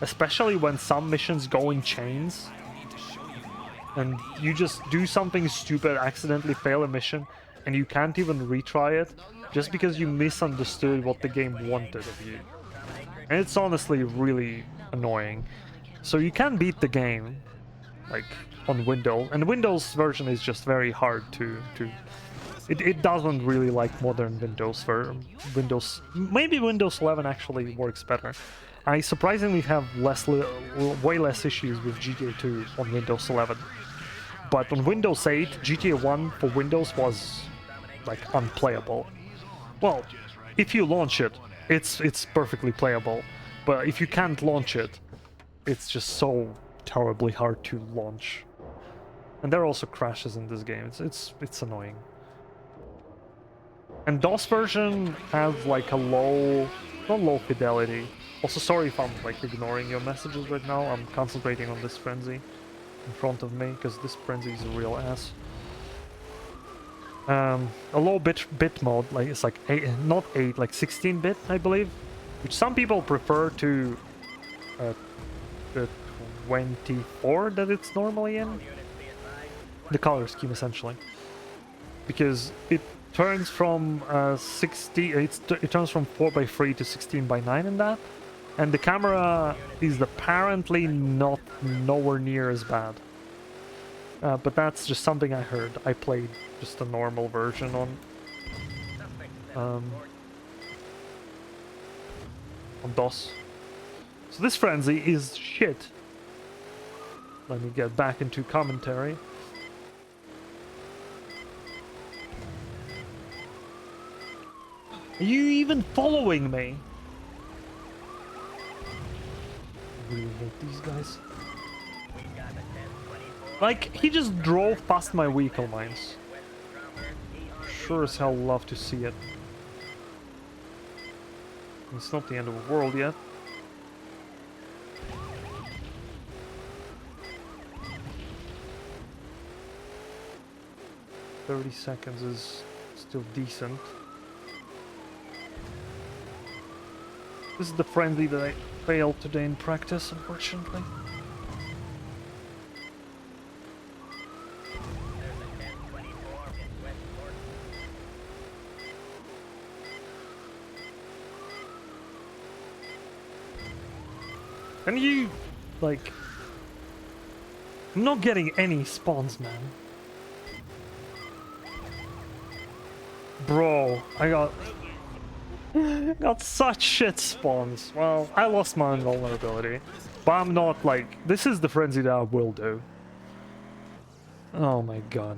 especially when some missions go in chains and you just do something stupid, accidentally fail a mission, and you can't even retry it just because you misunderstood what the game wanted of you. And it's honestly really annoying. So you can beat the game like on Windows, and the Windows version is just very hard to it doesn't really like modern Windows. For Windows, maybe Windows 11 actually works better. I surprisingly have way less issues with GTA 2 on Windows 11. But on Windows 8, GTA 1 for Windows was like unplayable. Well, if you launch it, it's perfectly playable. But if you can't launch it, it's just so terribly hard to launch. And there are also crashes in this game. It's annoying. And DOS version has like a not low fidelity. Also, sorry if I'm like ignoring your messages right now. I'm concentrating on this frenzy in front of me because this frenzy is a real ass. A low bit mode, like it's like not 8, like 16-bit, I believe, which some people prefer to the 24 that it's normally in. The color scheme essentially, because it turns from it turns from 4:3 to 16:9 in that, and the camera is apparently nowhere near as bad. But that's just something I heard. I played just a normal version on DOS. So this frenzy is shit. Let me get back into commentary. Are you even following me? I really hate these guys. Like, he just drove past my vehicle mines. Sure as hell love to see it. It's not the end of the world yet. "30 seconds is still decent." This is the frenzy that I failed today in practice, unfortunately. And you, like... I'm not getting any spawns, man. Bro, I got such shit spawns. Well, I lost my invulnerability. But I'm not, like... This is the frenzy that I will do. Oh my god.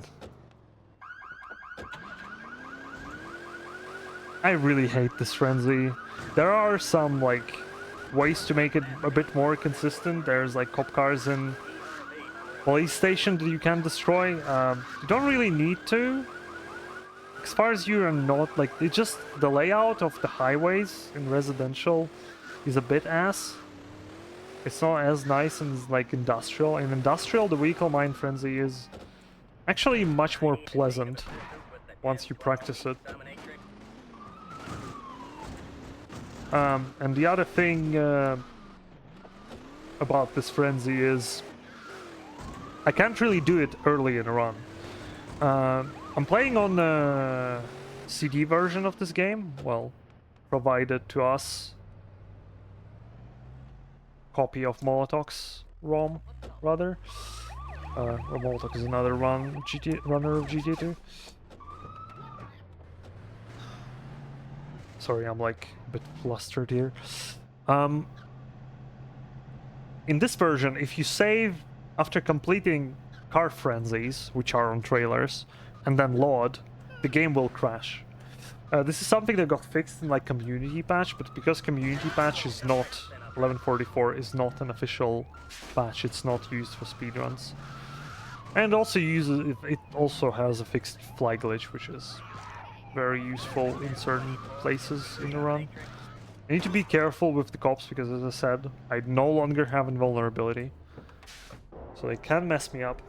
I really hate this frenzy. There are some, like... ways to make it a bit more consistent. There's like cop cars in police station that you can destroy. You don't really need to. As far as you are not, like, it's just the layout of the highways in residential is a bit ass. It's not as nice as like industrial. In industrial, the vehicle mine frenzy is actually much more pleasant once you practice it. And the other thing about this frenzy is I can't really do it early in a run. I'm playing on the CD version of this game, well, provided to us. Copy of Molotov's ROM, rather. Molotov is another runner of GTU. Sorry, I'm like a bit flustered here. In this version, if you save after completing car frenzies, which are on trailers, and then load, the game will crash. This is something that got fixed in like community patch, but because community patch is not 1144 is not an official patch, it's not used for speedruns. And also it also has a fixed fly glitch, which is very useful in certain places in the run. I need to be careful with the cops because, as I said, I no longer have invulnerability, so they can mess me up.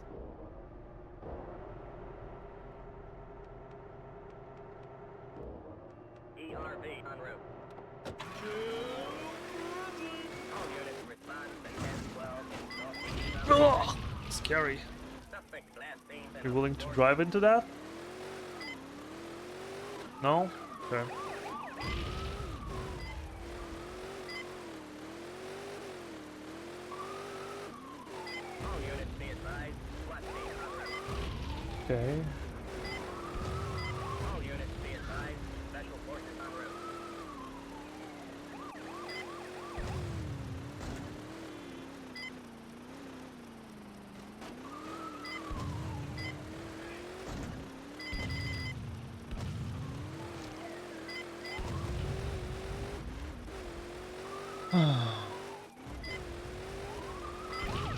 ERV en route. All units respond to 1012 in North. Ugh, scary. Suspect last seen in You willing to drive into that? No? Okay. all units be advised. SWAT team en route. Okay. All units be advised. Special forces en route.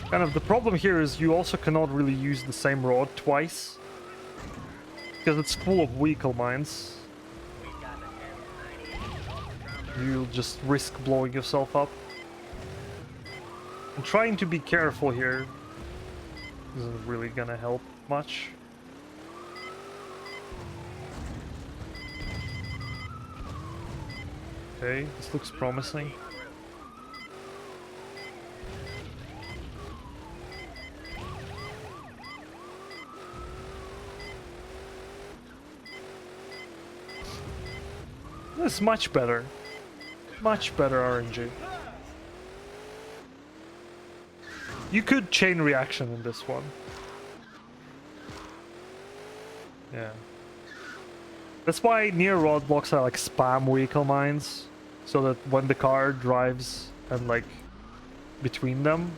Kind of the problem here is you also cannot really use the same road twice, because it's full of vehicle mines. We've got the 1090 You'll just risk blowing yourself up. I'm trying to be careful here. Isn't really gonna help much. Okay, this looks promising. This is much better. Much better RNG. You could chain reaction in this one. Yeah. That's why near roadblocks I like spam vehicle mines, so that when the car drives and like between them,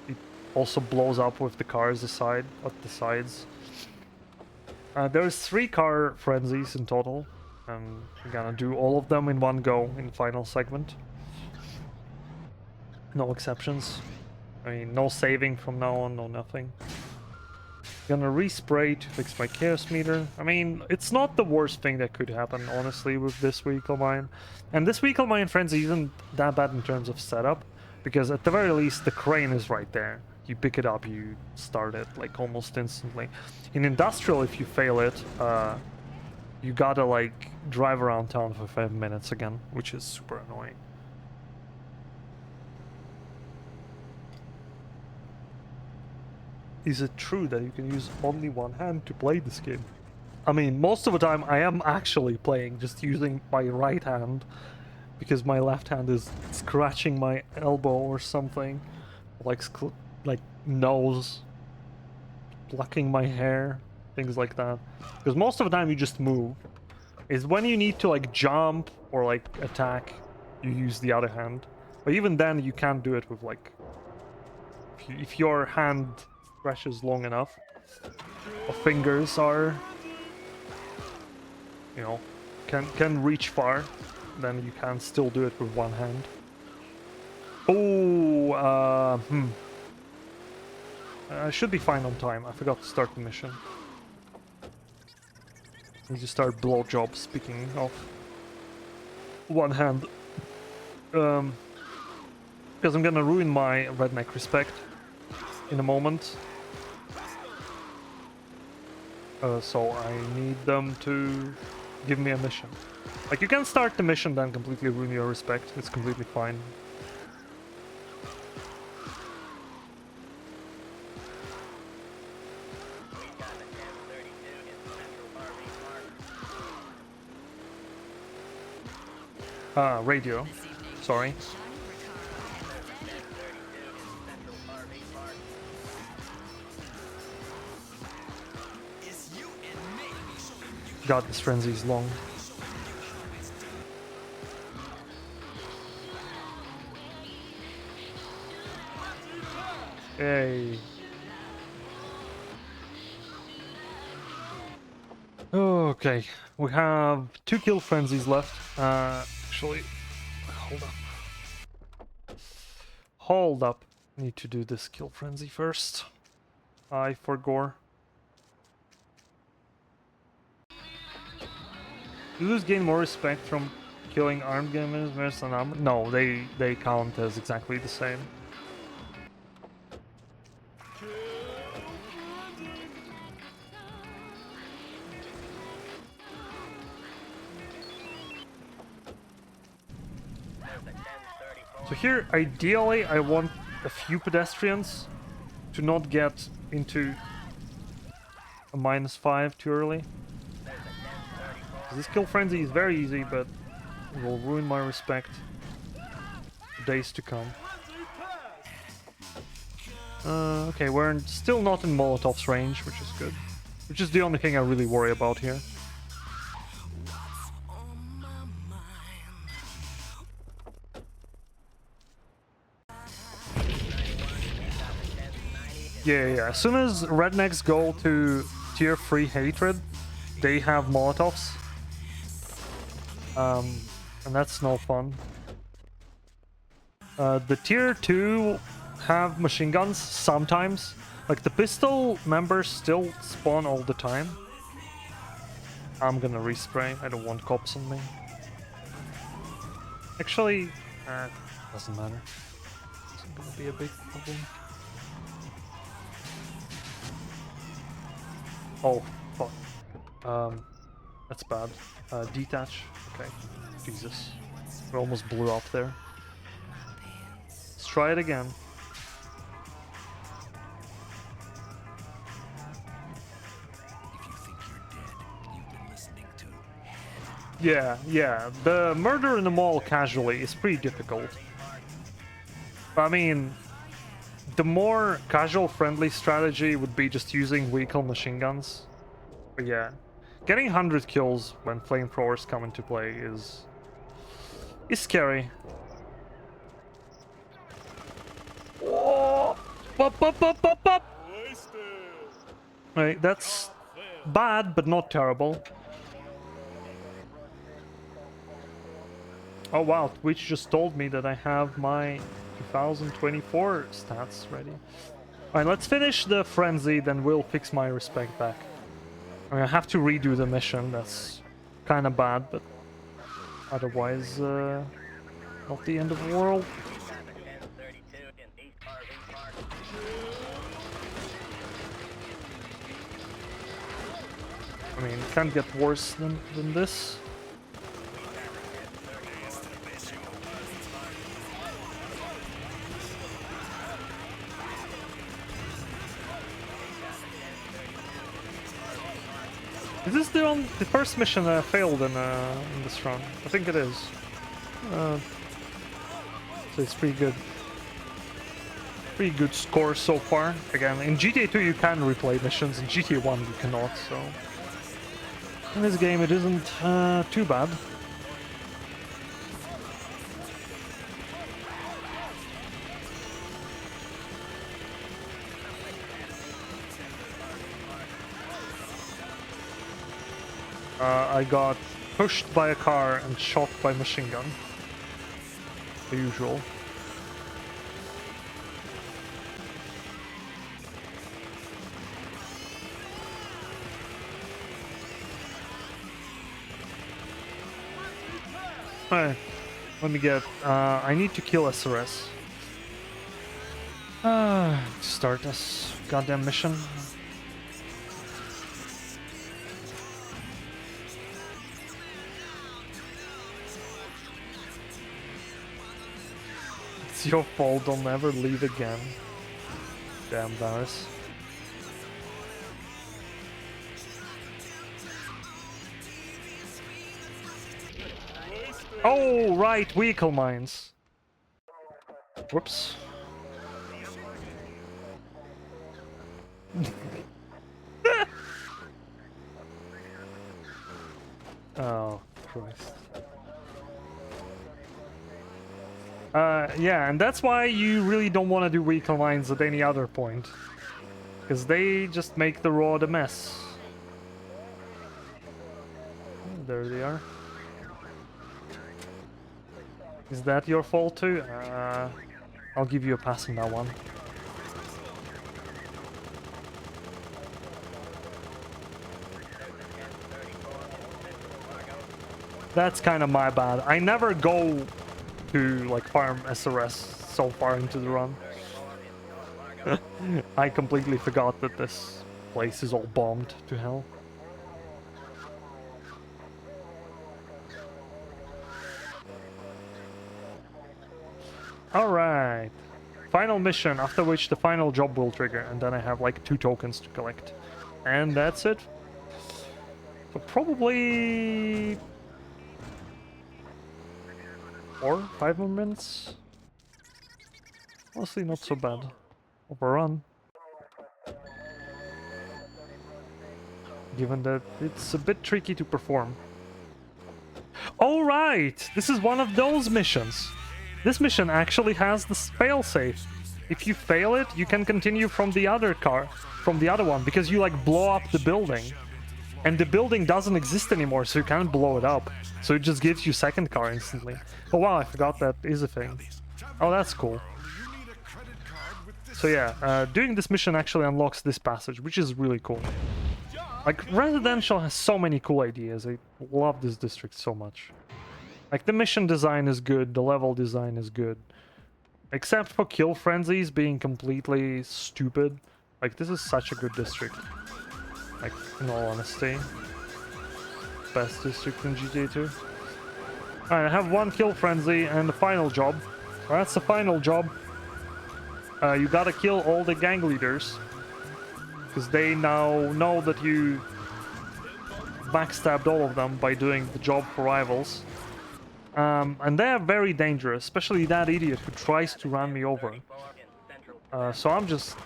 it also blows up with the cars aside at the sides. There's 3 car frenzies in total. And we're gonna do all of them in one go in the final segment. No exceptions. I mean, no saving from now on, no nothing. Gonna respray to fix my chaos meter. I mean, it's not the worst thing that could happen, honestly, with this vehicle mine. And this vehicle mine frenzy isn't that bad in terms of setup, because at the very least the crane is right there. You pick it up, you start it like almost instantly. In industrial, if you fail it, you gotta like drive around town for 5 minutes again, which is super annoying. Is it true that you can use only one hand to play this game? I mean, most of the time I am actually playing just using my right hand, because my left hand is scratching my elbow or something, like nose, plucking my hair, things like that. Because most of the time you just move. It's when you need to like jump or like attack, you use the other hand. But even then you can't do it with like, if your hand stretches long enough, or fingers are, you know, can reach far, then you can still do it with one hand. Oh, I should be fine on time. I forgot to start the mission. Need to start blowjob, speaking of one hand. Because I'm gonna ruin my redneck respect in a moment. So I need them to give me a mission. Like, you can start the mission, then completely ruin your respect. It's completely fine. We've got the 1032 in Central RV Park. Radio. Sorry. God, this frenzy is long. Hey. Okay, we have 2 kill frenzies left. Actually, hold up. Hold up. Need to do this kill frenzy first. I for gore. Do those gain more respect from killing armed gamers versus unarmed? No, they count as exactly the same. So here, ideally, I want a few pedestrians to not get into a -5 too early. This kill frenzy is very easy, but it will ruin my respect for days to come. Okay, we're still not in Molotov's range, which is good. Which is the only thing I really worry about here. Yeah. As soon as rednecks go to tier 3 hatred, they have Molotovs. And that's no fun. The tier 2 have machine guns sometimes. Like, the pistol members still spawn all the time. I'm gonna respray. I don't want cops on me. Actually, doesn't matter. It's not gonna be a big problem. Oh, fuck. That's bad. Detach. Okay. Jesus. We almost blew up there. Let's try it again. Yeah. The murder in the mall casually is pretty difficult. I mean, the more casual friendly strategy would be just using vehicle machine guns. But yeah, getting 100 kills when flamethrowers come into play is scary. Oh, pop. Right, that's bad, but not terrible. Oh wow, Twitch just told me that I have my 2024 stats ready. Alright, let's finish the frenzy, then we'll fix my respect back. I mean, I have to redo the mission, that's kind of bad, but otherwise, not the end of the world. Traffic 1032 in East RV Park. I mean, it can't get worse than this. Is this the first mission that failed in this run? I think it is. So it's pretty good. Pretty good score so far. Again, in GTA 2 you can replay missions, in GTA 1 you cannot, so... In this game it isn't too bad. I got pushed by a car and shot by machine gun. The usual. Alright, let me get... I need to kill SRS. To start this goddamn mission. It's your fault, don't ever leave again. Damn, Varys. Oh, right, vehicle mines. Whoops. Oh, Christ. Yeah, and that's why you really don't want to do vehicle mines at any other point. Because they just make the road a mess. Oh, there they are. Is that your fault too? I'll give you a pass on that one. That's kind of my bad. I never go to like farm SRS so far into the run. I completely forgot that this place is all bombed to hell. Alright. Final mission, after which the final job will trigger, and then I have like 2 tokens to collect. And that's it. So probably... 4-5 more minutes? Honestly, not so bad. Overrun. Given that it's a bit tricky to perform. Alright! This is one of those missions. This mission actually has the failsafe. If you fail it, you can continue from the other one, because you like blow up the building. And the building doesn't exist anymore, so you can't blow it up. So it just gives you second car instantly. Oh wow, I forgot that is a thing. Oh, that's cool. So yeah, doing this mission actually unlocks this passage, which is really cool. Like, Residential has so many cool ideas. I love this district so much. Like, the mission design is good, the level design is good. Except for kill frenzies being completely stupid. Like, this is such a good district. Like, in all honesty. Best district in GTA 2. Alright, I have 1 kill frenzy and the final job. Well, that's the final job. You gotta kill all the gang leaders. Because they now know that you backstabbed all of them by doing the job for rivals. And they're very dangerous, especially that idiot who tries to run me over. So I'm just...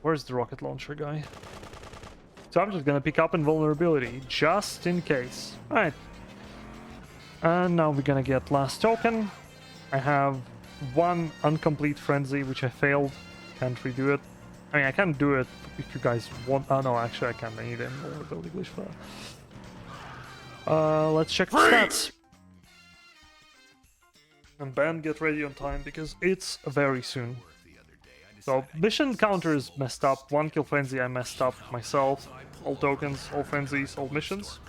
Where's the rocket launcher guy? So I'm just gonna pick up Invulnerability, just in case. Alright. And now we're gonna get last token. I have 1 incomplete frenzy, which I failed. Can't redo it. I mean, I can do it if you guys want... Oh no, actually I can't. I need Invulnerability glitch for that. Let's check the stats. And Ben, get ready on time because it's very soon. So mission counter is messed up. 1 kill frenzy I messed up myself. All tokens, all frenzies, all missions.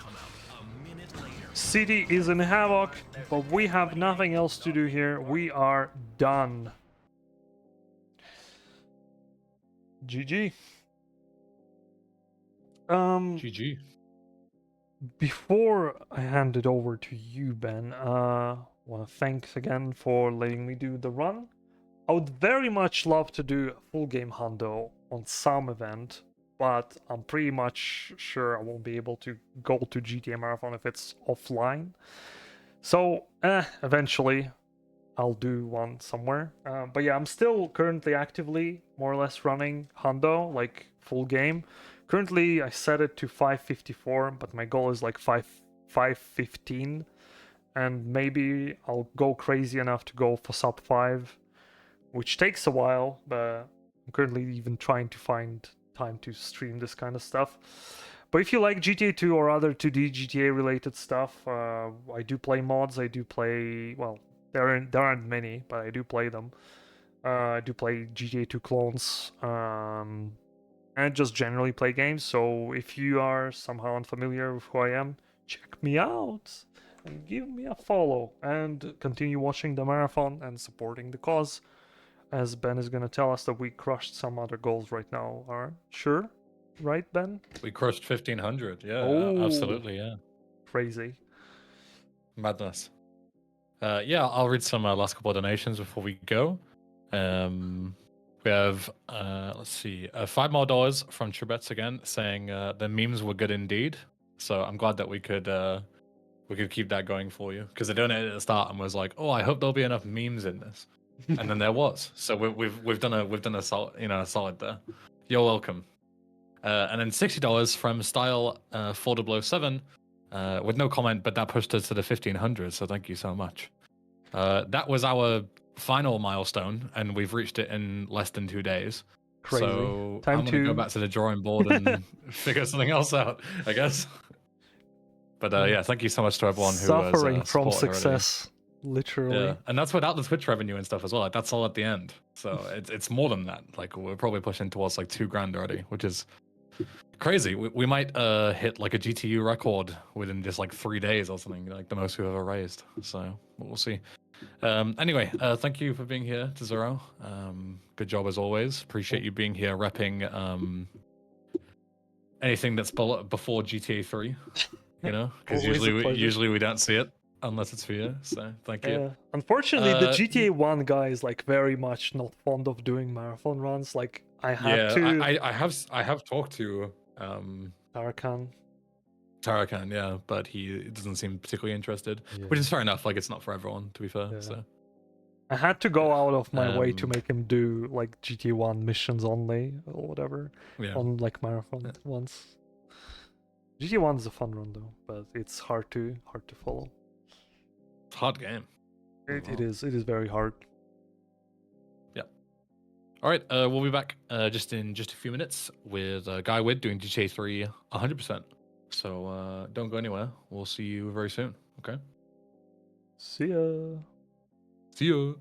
City is in havoc, but we have nothing else to do here. We are done. GG. GG. Before I hand it over to you, Ben, want to thanks again for letting me do the run. I would very much love to do a full game hundo on some event, but I'm pretty much sure I won't be able to go to GTA Marathon if it's offline. So, eventually I'll do one somewhere. But yeah, I'm still currently actively more or less running hundo, like full game. Currently, I set it to 554, but my goal is like 515, and maybe I'll go crazy enough to go for sub 5, which takes a while, but I'm currently even trying to find time to stream this kind of stuff. But if you like GTA 2 or other 2D GTA related stuff, I do play mods, I do play, well, there aren't many, but I do play them. I do play GTA 2 clones, and just generally play games. So if you are somehow unfamiliar with who I am, check me out and give me a follow and continue watching the marathon and supporting the cause. As Ben is gonna tell us that we crushed some other goals right now. Are sure, right, Ben? We crushed 1500. Yeah, Oh. absolutely. Yeah. Crazy. Madness. Yeah, I'll read some last couple of donations before we go. We have, let's see, $5 more from Trebets again, saying the memes were good indeed. So I'm glad that we could keep that going for you, because they donated at the start and was like, oh, I hope there'll be enough memes in this, and then there was. So we've done a solid, a solid there. You're welcome. And then $60 from Style 4007, with no comment, but that pushed us to the 1500. So thank you so much. That was our final milestone, and we've reached it in less than 2 days. Crazy. So Time I'm gonna go back to the drawing board and figure something else out, I guess. But yeah, thank you so much to everyone who suffering has from supported success, literally. Yeah, and that's without the Twitch revenue and stuff as well. Like, that's all at the end. So it's more than that. Like, we're probably pushing towards like $2,000 already, which is crazy. We might hit like a GTU record within just like 3 days or something, like the most we've ever raised. So we'll see. Anyway, thank you for being here, Tezero. Good job as always. Appreciate you being here repping anything that's before GTA 3. You know, because usually we don't see it unless it's for you. So thank you. Unfortunately, the GTA 1 guy is like very much not fond of doing marathon runs. Like I had to. I have talked to Tarakan. Tarakan, yeah, but he doesn't seem particularly interested, which is fair enough. Like, it's not for everyone, to be fair. Yeah. So I had to go out of my way to make him do like GTA 1 missions only or whatever on like marathon ones. GTA 1 is a fun run though, but it's hard to follow. It's a hard game. It is very hard. Yeah. All right, we'll be back just in a few minutes with Guy Wid doing GTA 3 100%. So don't go anywhere. We'll see you very soon. Okay. See ya. See you.